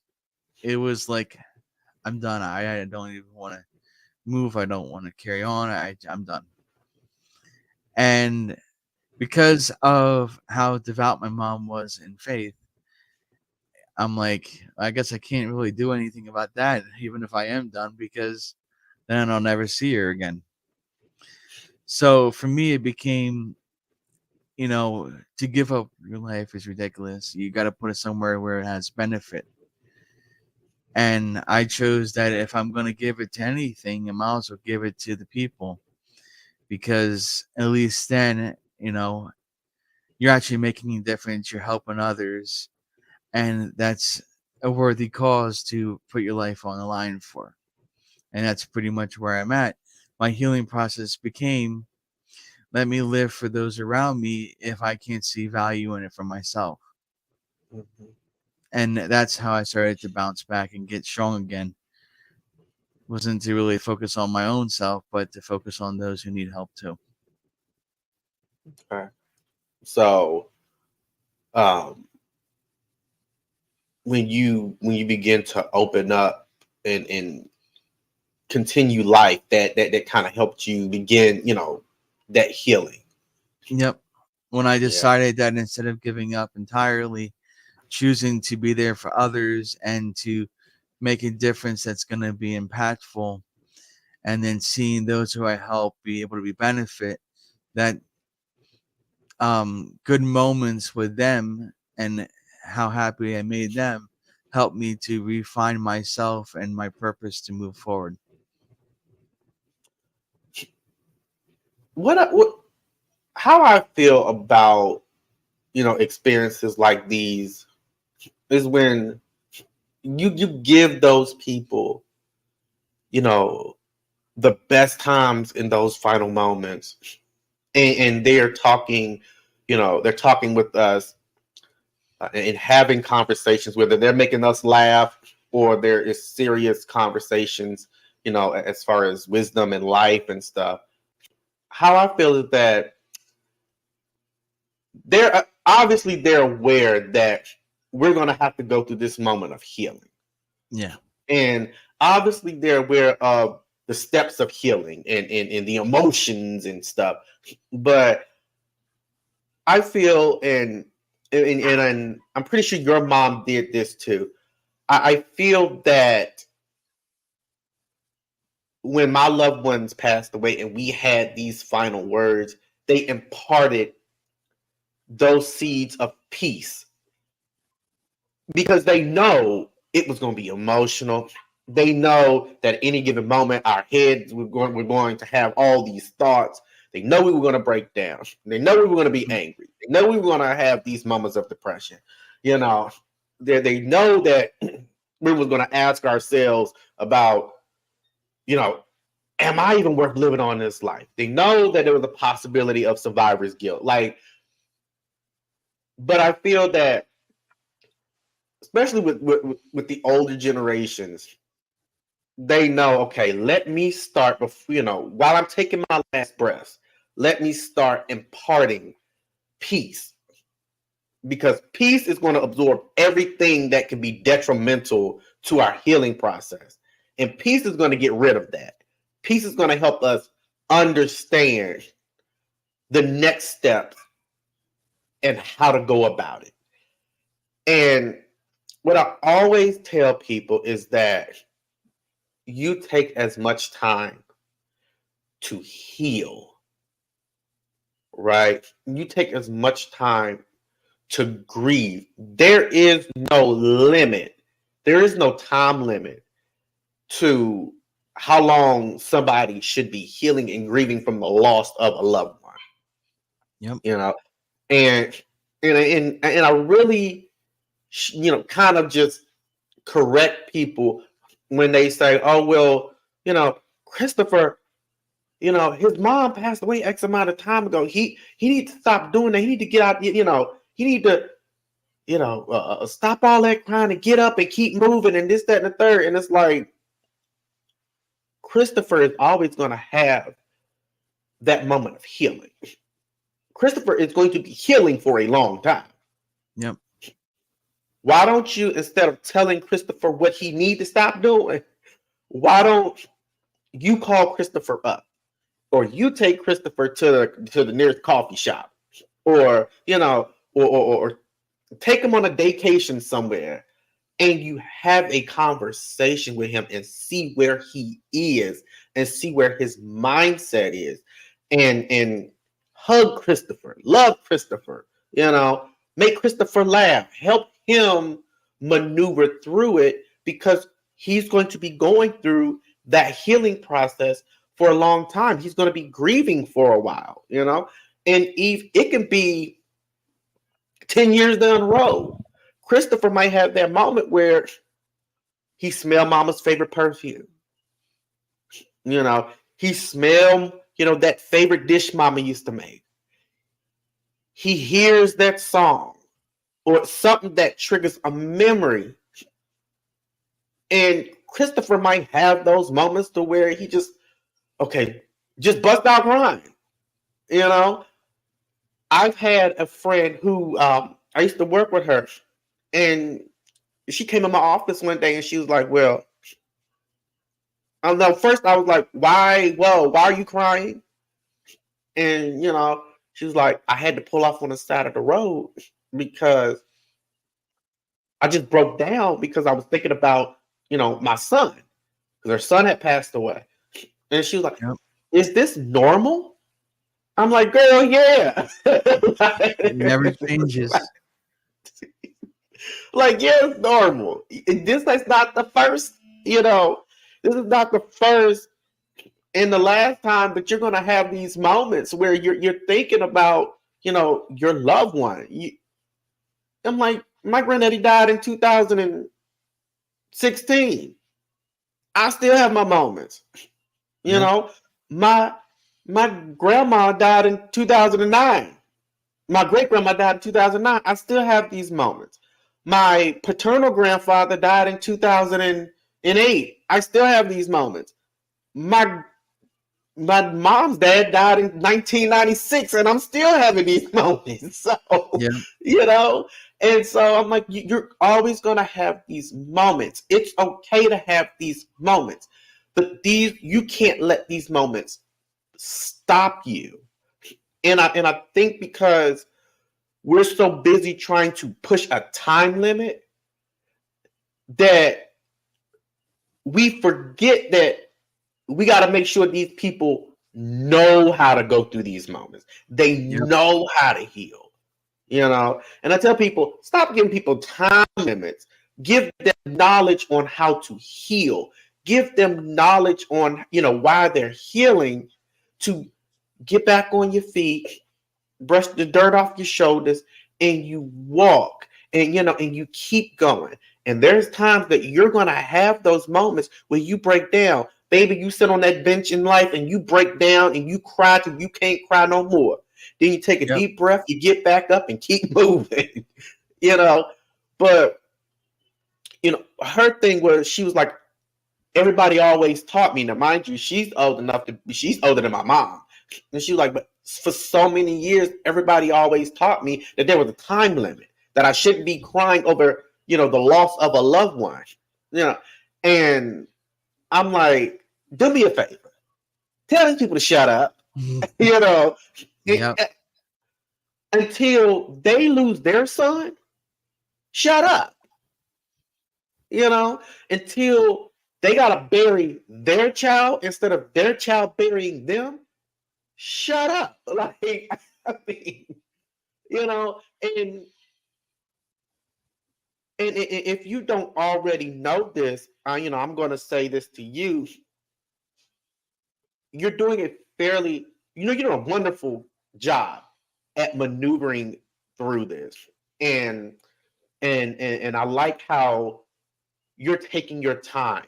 [SPEAKER 2] it was like, I'm done. I don't even want to move. I don't want to carry on. I'm done. And because of how devout my mom was in faith, I'm like, I guess I can't really do anything about that, even if I am done, because then I'll never see her again. So for me, it became, to give up your life is ridiculous. You got to put it somewhere where it has benefit. And I chose that if I'm going to give it to anything, I might as well give it to the people, because at least then, you're actually making a difference. You're helping others. And that's a worthy cause to put your life on the line for. And that's pretty much where I'm at. My healing process became, let me live for those around me if I can't see value in it for myself.
[SPEAKER 1] Mhm.
[SPEAKER 2] And that's how I started to bounce back and get strong again. Wasn't to really focus on my own self, but to focus on those who need help too.
[SPEAKER 1] Okay. So, um, when you begin to open up and continue life, that kind of helped you begin, that healing.
[SPEAKER 2] Yep. When I
[SPEAKER 1] Yeah.
[SPEAKER 2] decided that instead of giving up entirely, choosing to be there for others and to make a difference that's going to be impactful, and then seeing those who I help be able to be benefit, that good moments with them and how happy I made them helped me to refine myself and my purpose to move forward.
[SPEAKER 1] What how I feel about, experiences like these is when you give those people, you know the best times in those final moments, and they're talking, they're talking with us, and having conversations, whether they're making us laugh or there is serious conversations, as far as wisdom and life and stuff. How I feel is that they're aware that we're going to have to go through this moment of healing,
[SPEAKER 2] Yeah.
[SPEAKER 1] and obviously they're aware of the steps of healing and the emotions and stuff. But I feel, and I'm pretty sure your mom did this too. I feel that when my loved ones passed away and we had these final words, they imparted those seeds of peace, because they know it was going to be emotional. They know that at any given moment, our heads we're going to have all these thoughts. They know we were going to break down. They know we were going to be angry. They know we were going to have these moments of depression. You know, they know that we were going to ask ourselves about, you know, am I even worth living on this life? They know that there was a possibility of survivor's guilt. But I feel that, especially with the older generations, they know, okay, let me start before, while I'm taking my last breath, let me start imparting peace, because peace is going to absorb everything that can be detrimental to our healing process. And peace is going to get rid of that. Peace is going to help us understand the next steps and how to go about it. And what I always tell people is that you take as much time to heal, right? You take as much time to grieve. There is no limit. There is no time limit to how long somebody should be healing and grieving from the loss of a loved one.
[SPEAKER 2] Yep.
[SPEAKER 1] You know, and I really, kind of just correct people when they say, "Oh well, Christopher, his mom passed away X amount of time ago. He needs to stop doing that. He need to get out. He need to, stop all that crying and get up and keep moving and this, that, and the third." And it's like Christopher is always going to have that moment of healing. Christopher is going to be healing for a long time.
[SPEAKER 2] Yep.
[SPEAKER 1] Why don't you, instead of telling Christopher what he needs to stop doing, why don't you call Christopher up, or you take Christopher to the nearest coffee shop, or or take him on a vacation somewhere, and you have a conversation with him and see where he is and see where his mindset is, and hug Christopher, love Christopher, make Christopher laugh, help him maneuver through it, because he's going to be going through that healing process for a long time. He's going to be grieving for a while, and it can be 10 years down the road. Christopher might have that moment where he smelled mama's favorite perfume. He smelled, that favorite dish mama used to make. He hears that song or something that triggers a memory. And Christopher might have those moments to where he just bust out crying. I've had a friend who I used to work with her, and she came in my office one day and she was like, "Well, I don't know." First I was like, why are you crying? And she was like, "I had to pull off on the side of the road because I just broke down because I was thinking about, my son, because her son had passed away." And she was like,
[SPEAKER 2] Yep.
[SPEAKER 1] "Is this normal?" I'm like, "Girl, yeah."
[SPEAKER 2] It never changes.
[SPEAKER 1] Like, yeah, it's normal. This is not the first, this is not the first and the last time that you're going to have these moments where you're thinking about, your loved one. I'm like, my granddaddy died in 2016. I still have my moments. My grandma died in 2009. My great grandma died in 2009. I still have these moments. My paternal grandfather died in 2008. I still have these moments. My mom's dad died in 1996, and I'm still having these moments. So, and so I'm like, you're always going to have these moments. It's okay to have these moments, but you can't let these moments stop you. And I think because we're so busy trying to push a time limit that we forget that we got to make sure these people know how to go through these moments. They know how to heal, And I tell people, stop giving people time limits. Give them knowledge on how to heal. Give them knowledge on, why they're healing, to get back on your feet, brush the dirt off your shoulders, and you walk, and you keep going. And there's times that you're going to have those moments where you break down. Baby, you sit on that bench in life and you break down and you cry till you can't cry no more. Then you take a deep breath, you get back up and keep moving. But her thing was, she was like, everybody always taught me. Now, mind you, she's older than my mom. And she was like, but for so many years, everybody always taught me that there was a time limit, that I shouldn't be crying over, the loss of a loved one. And I'm like, do me a favor. Tell these people to shut up. And until they lose their son, shut up. You know, until they gotta bury their child instead of their child burying them, shut up. Like, I mean, you know, and if you don't already know this, you know, I'm going to say this to you. You're doing it fairly, you know, you're doing a wonderful job at maneuvering through this. And and I like how you're taking your time,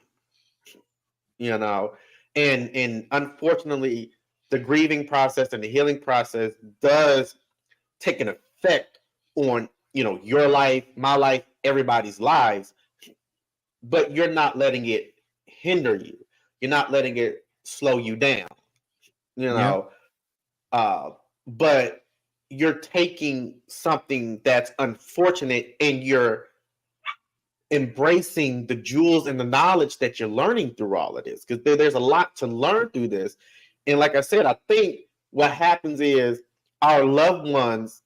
[SPEAKER 1] you know, and unfortunately the grieving process and the healing process does take an effect on, you know, your life, my life, everybody's lives, but you're not letting it hinder you. You're not letting it slow you down, you
[SPEAKER 2] Yeah.
[SPEAKER 1] know. But you're taking something that's unfortunate and you're embracing the jewels and the knowledge that you're learning through all of this, because there's a lot to learn through this. And like I said, I think what happens is our loved ones,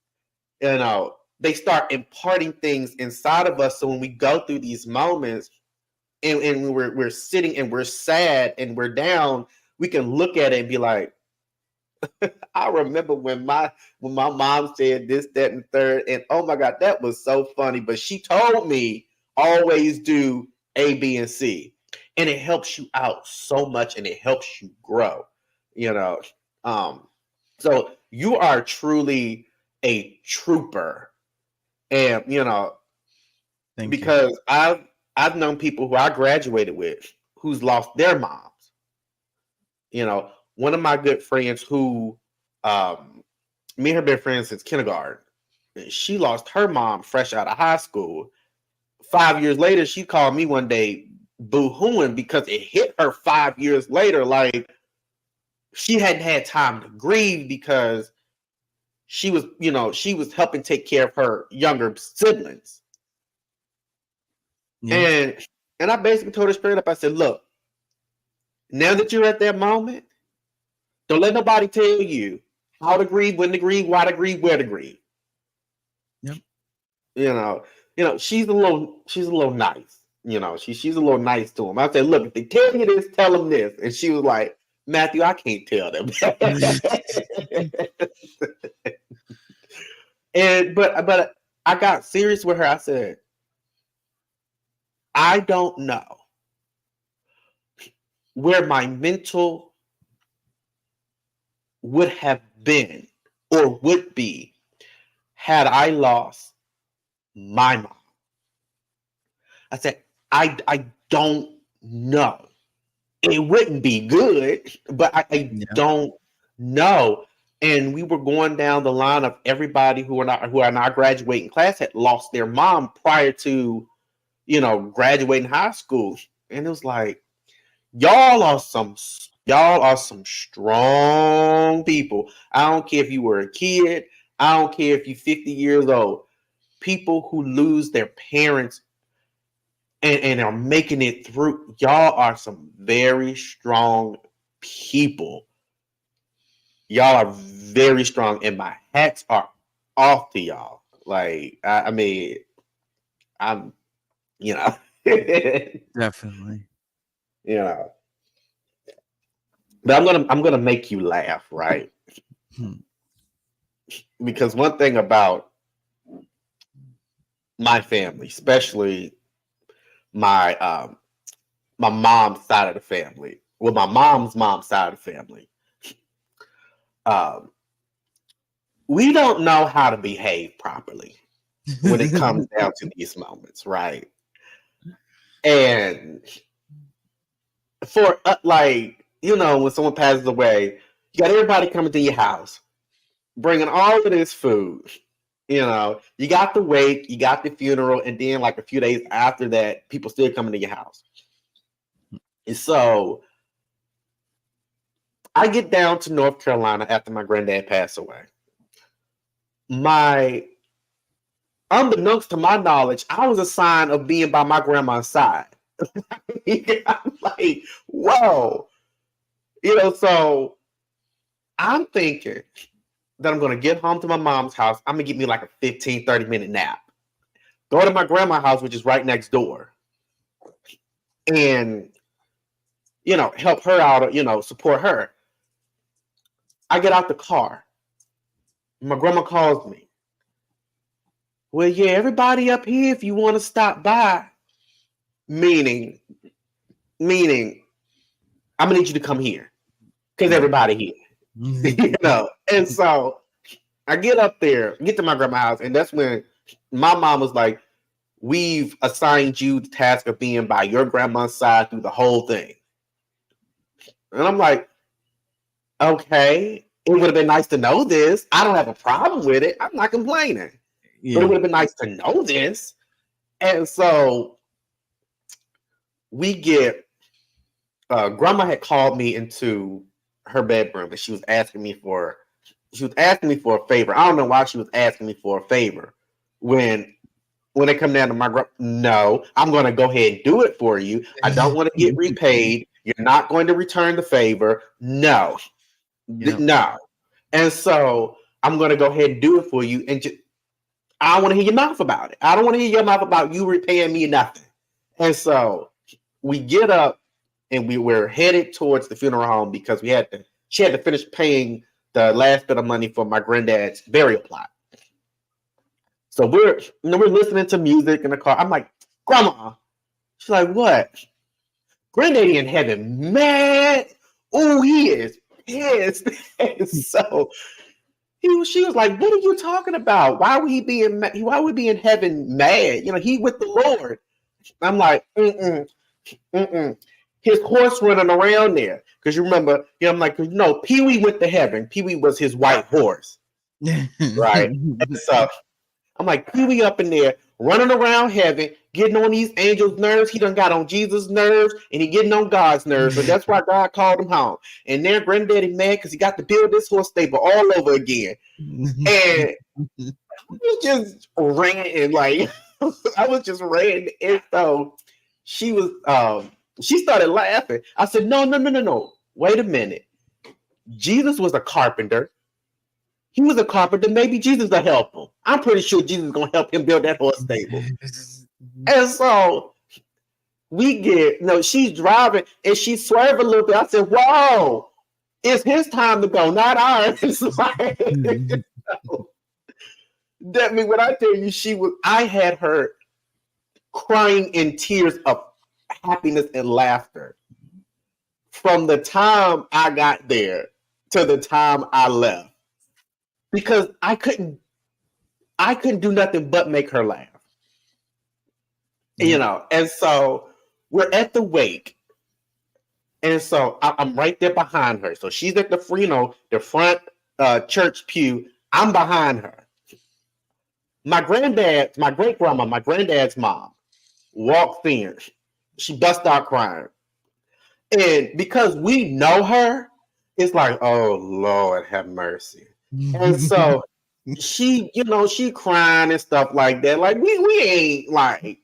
[SPEAKER 1] you know, they start imparting things inside of us. So when we go through these moments and we're sitting and we're sad and we're down, we can look at it and be like, I remember when my mom said this, that, and third, and oh my God, that was so funny. But she told me always do A, B, and C, and it helps you out so much, and it helps you grow. You know, so you are truly a trooper, and you know,
[SPEAKER 2] Thank you.
[SPEAKER 1] because I've known people who I graduated with who's lost their moms. You know, one of my good friends who me and her been friends since kindergarten. She lost her mom fresh out of high school. 5 years later, she called me one day boo-hooing because it hit her 5 years later. Like, she hadn't had time to grieve because she was, you know, she was helping take care of her younger siblings.
[SPEAKER 2] Yeah.
[SPEAKER 1] And I basically told her straight up, I said, look, now that you're at that moment, don't let nobody tell you how to grieve, when to grieve, why to grieve, where to grieve.
[SPEAKER 2] Yep.
[SPEAKER 1] You know, she's a little nice. You know, she's a little nice to him. I said, look, if they tell you this, tell them this. And she was like, Matthew, I can't tell them. But I got serious with her. I said, I don't know where my mental would have been or would be had I lost my mom. I said, I don't know. It wouldn't be good, but I
[SPEAKER 2] Yeah.
[SPEAKER 1] don't know. And we were going down the line of everybody who are not graduating class had lost their mom prior to, you know, graduating high school. And it was like, y'all are some strong people. I don't care if you were a kid. I don't care if you're 50 years old. People who lose their parents and are making it through, y'all are some very strong people. Y'all are very strong, and my hats are off to y'all. Like, I mean, I'm, you know,
[SPEAKER 2] Definitely.
[SPEAKER 1] you know. But I'm gonna make you laugh, right?
[SPEAKER 2] Hmm.
[SPEAKER 1] Because one thing about my family, especially my my mom's side of the family, well, my mom's side of the family, um, we don't know how to behave properly when it comes down to these moments, right? And for like, you know, when someone passes away, you got everybody coming to your house, bringing all of this food. You know, you got the wake, you got the funeral, and then like a few days after that, people still coming to your house. And so I get down to North Carolina after my granddad passed away. My Unbeknownst to my knowledge, I was a sign of being by my grandma's side. I'm like, whoa. You know, so I'm thinking that I'm going to get home to my mom's house. I'm going to get me like a 15, 30-minute nap. Go to my grandma's house, which is right next door. And, help her out, support her. I get out the car. My grandma calls me. Well, yeah, everybody up here, if you want to stop by. Meaning, I'm going to need you to come here. Because everybody here. And so I get up there, get to my grandma's house, and that's when my mom was like, we've assigned you the task of being by your grandma's side through the whole thing. And I'm like, okay, it would have been nice to know this. I don't have a problem with it. I'm not complaining. Yeah. But it would have been nice to know this. And so we get, grandma had called me into her bedroom and she was asking me for a favor. I don't know why she was asking me for a favor. When they come down to my grandma, no, I'm going to go ahead and do it for you. I don't want to get repaid. You're not going to return the favor. No. Yep. No. And so I'm going to go ahead and do it for you. And I don't want to hear your mouth about it. I don't want to hear your mouth about you repaying me nothing. And so we get up and we were headed towards the funeral home because she had to finish paying the last bit of money for my granddad's burial plot. So we're listening to music in the car. I'm like, Grandma. She's like, what? Granddaddy in heaven, mad. Oh, he is pissed. And so she was like, what are you talking about? Why would he be in heaven mad? He with the Lord. I'm like, his horse running around there. Because you remember, I'm like, no, Pee-wee went to heaven. Pee-wee was his white horse. Right? And so I'm like, Pee-wee up in there, running around heaven, getting on these angels' nerves. He done got on Jesus' nerves, and he getting on God's nerves. So that's why God called him home. And there, Granddaddy mad because he got to build this horse stable all over again. And I was just ranting, like, I was just ranting. And so she started laughing. I said, no. Wait a minute. Jesus was a carpenter. He was a carpenter. Maybe Jesus will help him. I'm pretty sure Jesus is going to help him build that horse stable. And so we get, she's driving and she swerved a little bit. I said, whoa, it's his time to go, not ours. That means when I tell you I had her crying in tears of happiness and laughter from the time I got there to the time I left. Because I couldn't do nothing but make her laugh. And so we're at the wake. And so I'm right there behind her. So she's at the front church pew. I'm behind her. My great grandma, my granddad's mom, walked in. She bust out crying. And because we know her, it's like, oh, Lord, have mercy. And so she crying and stuff like that. Like we ain't like,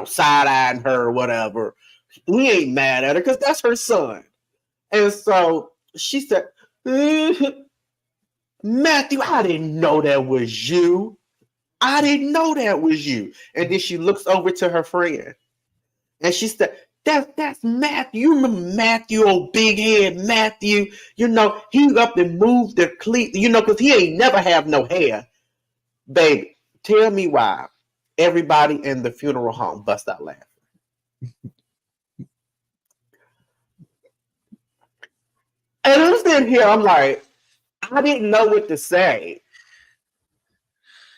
[SPEAKER 1] side-eyeing her or whatever. We ain't mad at her because that's her son. And so she said, Matthew, I didn't know that was you. I didn't know that was you. And then she looks over to her friend and she said, that's Matthew. You remember Matthew, old big head Matthew? He up and moved the cleat, because he ain't never have no hair. Baby, tell me why everybody in the funeral home bust out laughing. And I'm sitting here, I'm like, I didn't know what to say.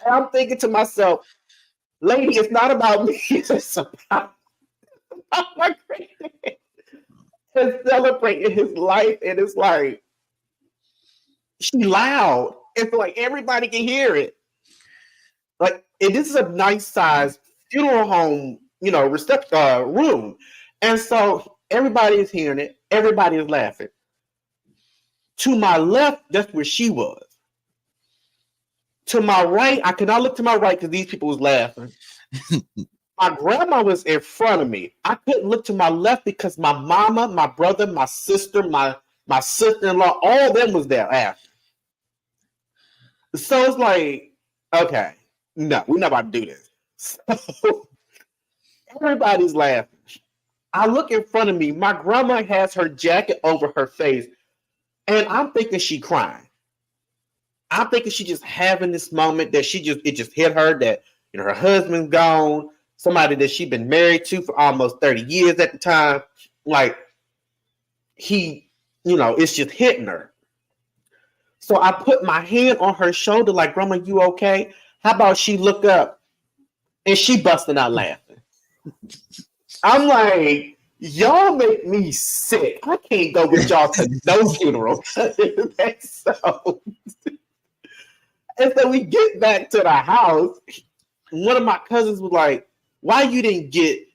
[SPEAKER 1] And I'm thinking to myself, lady, it's not about me. It's about my granddad and celebrating his life. And it's like, she loud. It's like everybody can hear it. Like, and this is a nice size funeral home, reception room. And so everybody is hearing it. Everybody is laughing. To my left, that's where she was. To my right, I cannot look to my right because these people was laughing. My grandma was in front of me. I couldn't look to my left because my mama, my brother, my sister, my sister-in-law, all of them was there laughing. So it's like, okay, no, we're not about to do this. So everybody's laughing. I look in front of me. My grandma has her jacket over her face, and I'm thinking she crying. I'm thinking she just having this moment that it just hit her that her husband's gone, somebody that she'd been married to for almost 30 years at the time. Like he, it's just hitting her. So I put my hand on her shoulder, like, Grandma, you okay? How about she look up and she busting out laughing? I'm like, y'all make me sick. I can't go with y'all to no funeral. That's so. And so we get back to the house. One of my cousins was like, why you didn't get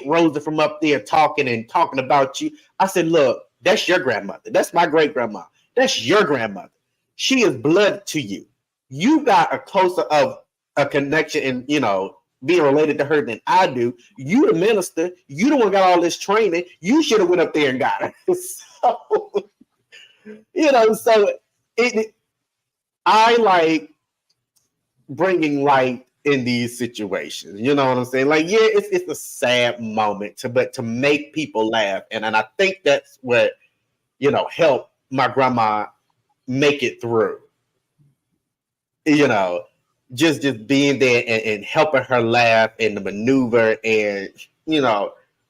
[SPEAKER 1] Rosa from up there talking about you? I said, look, that's your grandmother. That's my great grandma. That's your grandmother. She is blood to you. You got a closer of a connection and being related to her than I do. You the minister. You the one got all this training. You should have went up there and got her. So I like bringing light in these situations. You know what I'm saying? Like, yeah, it's a sad moment, but to make people laugh, and I think that's what helped my grandma make it through. Just being there and helping her laugh and the maneuver, and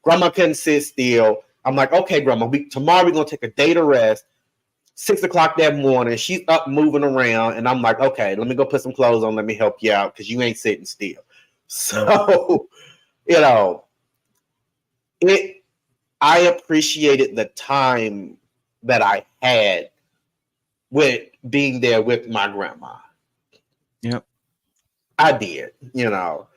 [SPEAKER 1] grandma couldn't sit still. I'm like, okay, grandma, tomorrow we're gonna take a day to rest. 6:00 that morning, she's up moving around, and I'm like, okay, let me go put some clothes on. Let me help you out because you ain't sitting still. So, I appreciated the time that I had with being there with my grandma.
[SPEAKER 2] Yep.
[SPEAKER 1] I did, and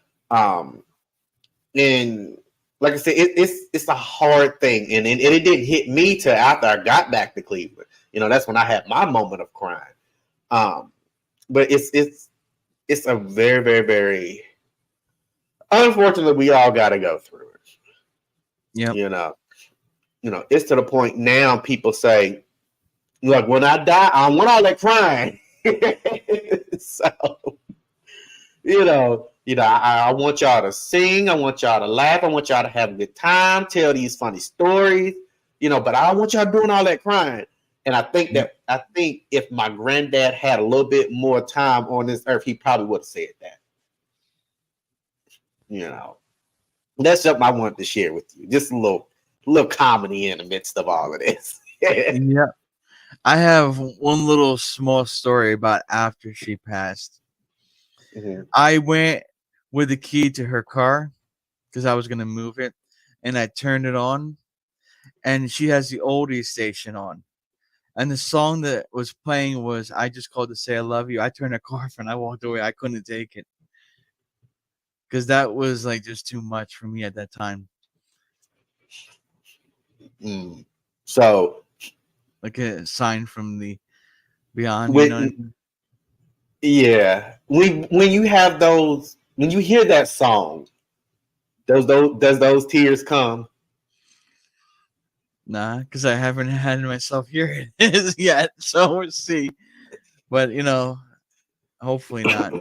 [SPEAKER 1] like I said, it's a hard thing, and it didn't hit me till after I got back to Cleveland. That's when I had my moment of crying. But it's a very, very, very unfortunately, we all got to go through it.
[SPEAKER 2] Yep.
[SPEAKER 1] It's to the point now people say, look, when I die, I want all that crying. So, I want y'all to sing. I want y'all to laugh. I want y'all to have a good time, tell these funny stories, but I don't want y'all doing all that crying. And I think if my granddad had a little bit more time on this earth, he probably would have said that. That's something I wanted to share with you. Just a little comedy in the midst of all of this.
[SPEAKER 2] Yeah. I have one little small story about after she passed. Mm-hmm. I went with the key to her car because I was going to move it, and I turned it on, and she has the oldies station on. And the song that was playing was I Just Called to Say I Love You. I turned the car off and I walked away. I couldn't take it because that was like just too much for me at that time.
[SPEAKER 1] So,
[SPEAKER 2] like a sign from the beyond,
[SPEAKER 1] Yeah. When you have those, when you hear that song, does those tears come?
[SPEAKER 2] Nah, because I haven't had myself hear it yet. So we'll see. But hopefully not.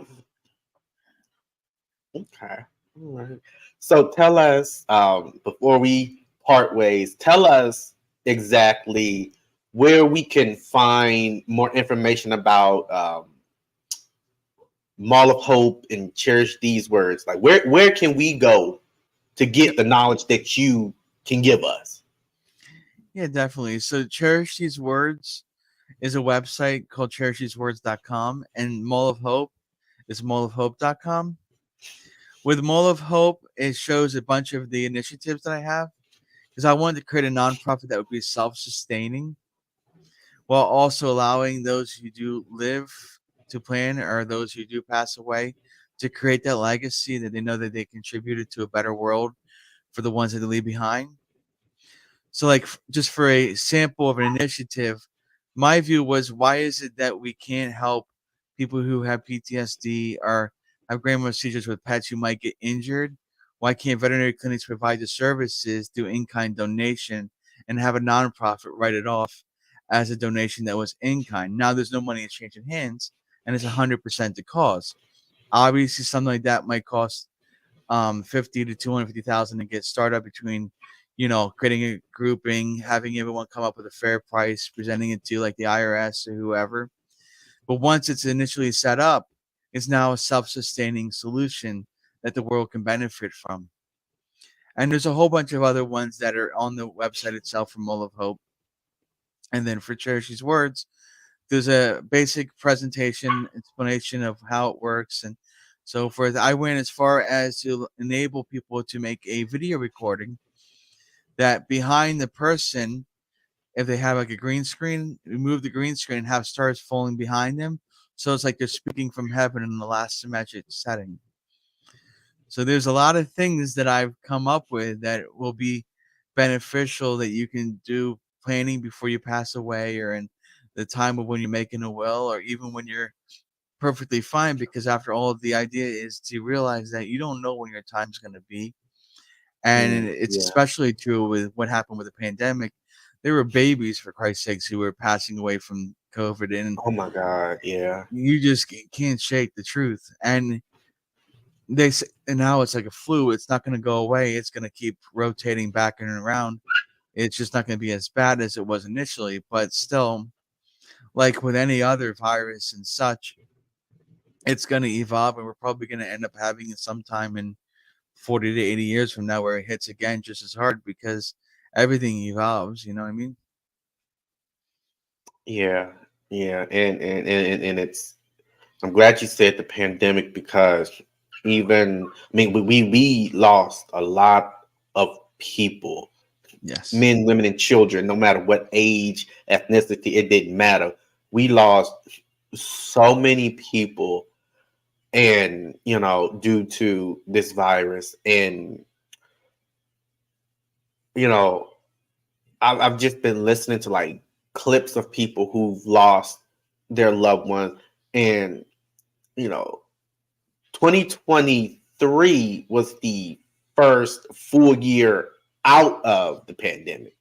[SPEAKER 1] Okay. All right. So tell us, before we part ways, tell us exactly where we can find more information about Mall of Hope and Cherish These Words. Like where can we go to get the knowledge that you can give us?
[SPEAKER 2] Yeah, definitely. So Cherish These Words is a website called cherishthesewords.com, and Mall of Hope is mallofhope.com. With Mall of Hope, it shows a bunch of the initiatives that I have because I wanted to create a nonprofit that would be self-sustaining while also allowing those who do live to plan or those who do pass away to create that legacy that they know that they contributed to a better world for the ones that they leave behind. So, like, just for a sample of an initiative, my view was, why is it that we can't help people who have PTSD or have grand mal seizures with pets who might get injured? Why can't veterinary clinics provide the services, do in-kind donation, and have a nonprofit write it off as a donation that was in kind? Now there's no money exchanging hands, and it's 100% the cause. Obviously, something like that might cost 50 to 250,000 to get started between, creating a grouping, having everyone come up with a fair price, presenting it to like the IRS or whoever. But once it's initially set up, it's now a self-sustaining solution that the world can benefit from. And there's a whole bunch of other ones that are on the website itself for Mull of Hope. And then for Cherishy's Words, there's a basic presentation explanation of how it works and so forth. I went as far as to enable people to make a video recording that behind the person, if they have like a green screen, remove the green screen and have stars falling behind them. So it's like they're speaking from heaven in the last symmetric setting. So there's a lot of things that I've come up with that will be beneficial that you can do planning before you pass away or in the time of when you're making a will or even when you're perfectly fine, because after all, the idea is to realize that you don't know when your time's going to be. And it's
[SPEAKER 1] Yeah.
[SPEAKER 2] especially true with what happened with the pandemic. There were babies, for Christ's sakes, who were passing away from COVID, and
[SPEAKER 1] Oh my God. Yeah.
[SPEAKER 2] you just can't shake the truth. And they say, and now it's like a flu. It's not going to go away. It's going to keep rotating back and around. It's just not going to be as bad as it was initially, but still, like with any other virus and such, it's going to evolve, and we're probably going to end up having it sometime in 40 to 80 years from now where it hits again just as hard because everything evolves. You know what I mean?
[SPEAKER 1] Yeah. Yeah. And it's, I'm glad you said the pandemic because we lost a lot of people,
[SPEAKER 2] Yes.
[SPEAKER 1] men, women, and children, no matter what age, ethnicity, it didn't matter. We lost so many people, and due to this virus, and I've just been listening to like clips of people who've lost their loved ones, and 2023 was the first full year out of the pandemic.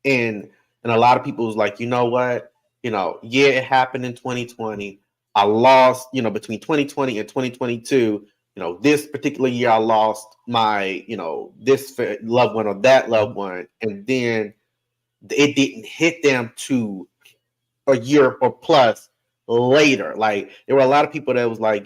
[SPEAKER 1] And a lot of people was like, you know what? Yeah, it happened in 2020. I lost, between 2020 and 2022, this particular year I lost my, this loved one or that loved one. And then it didn't hit them to a year or plus later. Like there were a lot of people that was like,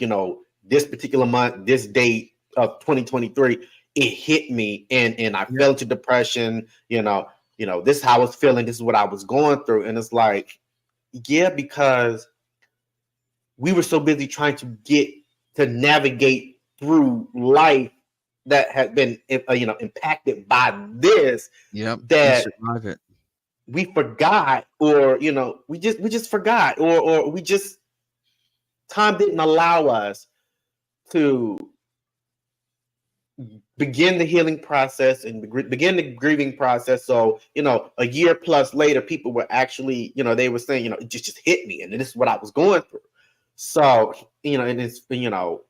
[SPEAKER 1] this particular month, this date of 2023, it hit me and I fell into depression, this is how I was feeling, this is what I was going through. And it's like, yeah, because we were so busy trying to navigate through life that had been impacted by this. That
[SPEAKER 2] survive it.
[SPEAKER 1] We forgot, or we just forgot, or we just, time didn't allow us to begin the healing process and begin the grieving process. So a year plus later, people were actually they were saying it just hit me, and this is what I was going through. So and it's so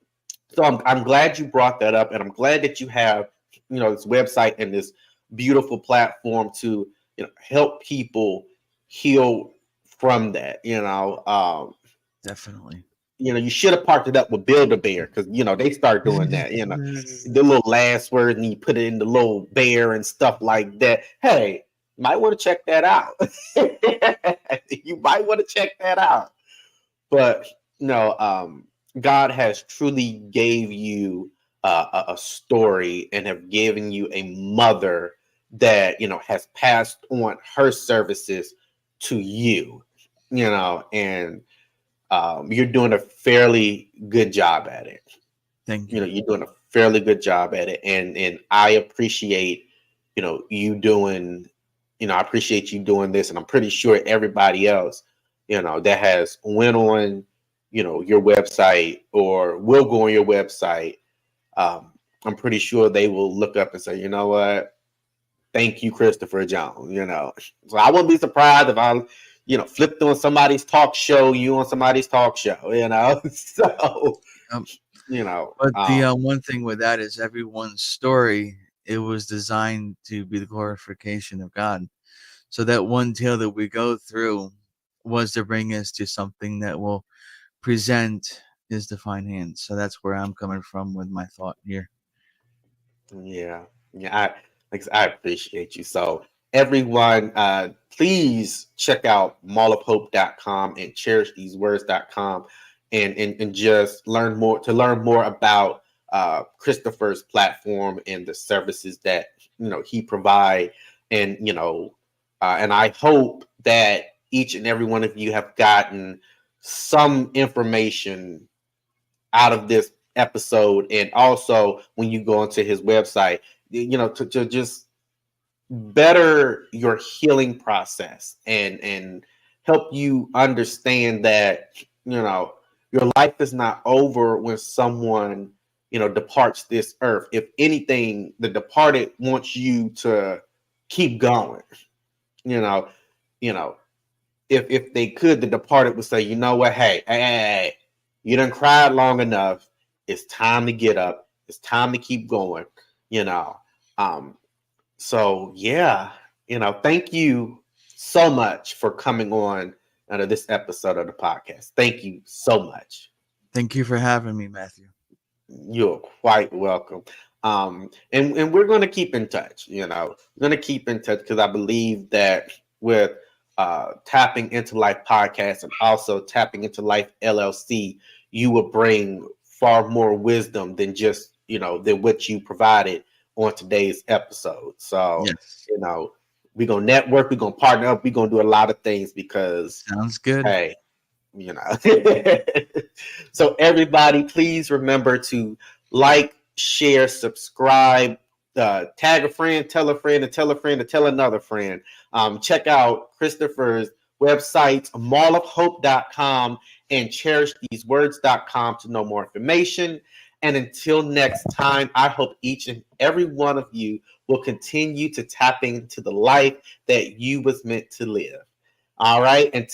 [SPEAKER 1] I'm glad you brought that up, and I'm glad that you have this website and this beautiful platform to help people heal from that.
[SPEAKER 2] Definitely.
[SPEAKER 1] You should have partnered up with Build-A-Bear, because they start doing that. The little last word, and you put it in the little bear and stuff like that. Hey, you might want to check that out. You might want to check that out. But God has truly gave you a story and have given you a mother that has passed on her services to you, and you're doing a fairly good job at it.
[SPEAKER 2] Thank you.
[SPEAKER 1] You're doing a fairly good job at it, and I appreciate you doing I appreciate you doing this, and I'm pretty sure everybody else that has went on your website or will go on your website, I'm pretty sure they will look up and say, you know what, thank you, Christopher Jones. So I wouldn't be surprised if I flipped on somebody's talk show, you on somebody's talk show, so
[SPEAKER 2] but the one thing with that is everyone's story, it was designed to be the glorification of God. So that one tale that we go through was to bring us to something that will present is divine hand. So that's where I'm coming from with my thought here.
[SPEAKER 1] Yeah, yeah. I appreciate you. So everyone, please check out mallofhope.com and cherishthesewords.com and just learn more about Christopher's platform and the services that he provide. And and I hope that each and every one of you have gotten some information out of this episode, and also when you go onto his website, to just better your healing process and help you understand that your life is not over when someone departs this earth. If anything, the departed wants you to keep going. you know you know if they could, the departed would say, you know what, hey, you done cried long enough. It's time to get up. It's time to keep going. You know. So yeah, thank you so much for coming on this episode of the podcast. Thank you so much.
[SPEAKER 2] Thank you for having me, Matthew.
[SPEAKER 1] You're quite welcome. And we're going to keep in touch. We're going to keep in touch because I believe that with Tapping Into Life podcast and also Tapping Into Life LLC, you will bring far more wisdom than just than what you provided on today's episode. So
[SPEAKER 2] Yes.
[SPEAKER 1] we're gonna network, we're gonna partner up, we're gonna do a lot of things because
[SPEAKER 2] Sounds good.
[SPEAKER 1] hey, So everybody, please remember to like, share, subscribe, tag a friend, tell a friend, and tell a friend to tell another friend. Check out Christopher's websites, mallofhope.com and cherishthesewords.com to know more information. And until next time, I hope each and every one of you will continue to tap into the life that you was meant to live. All right. Until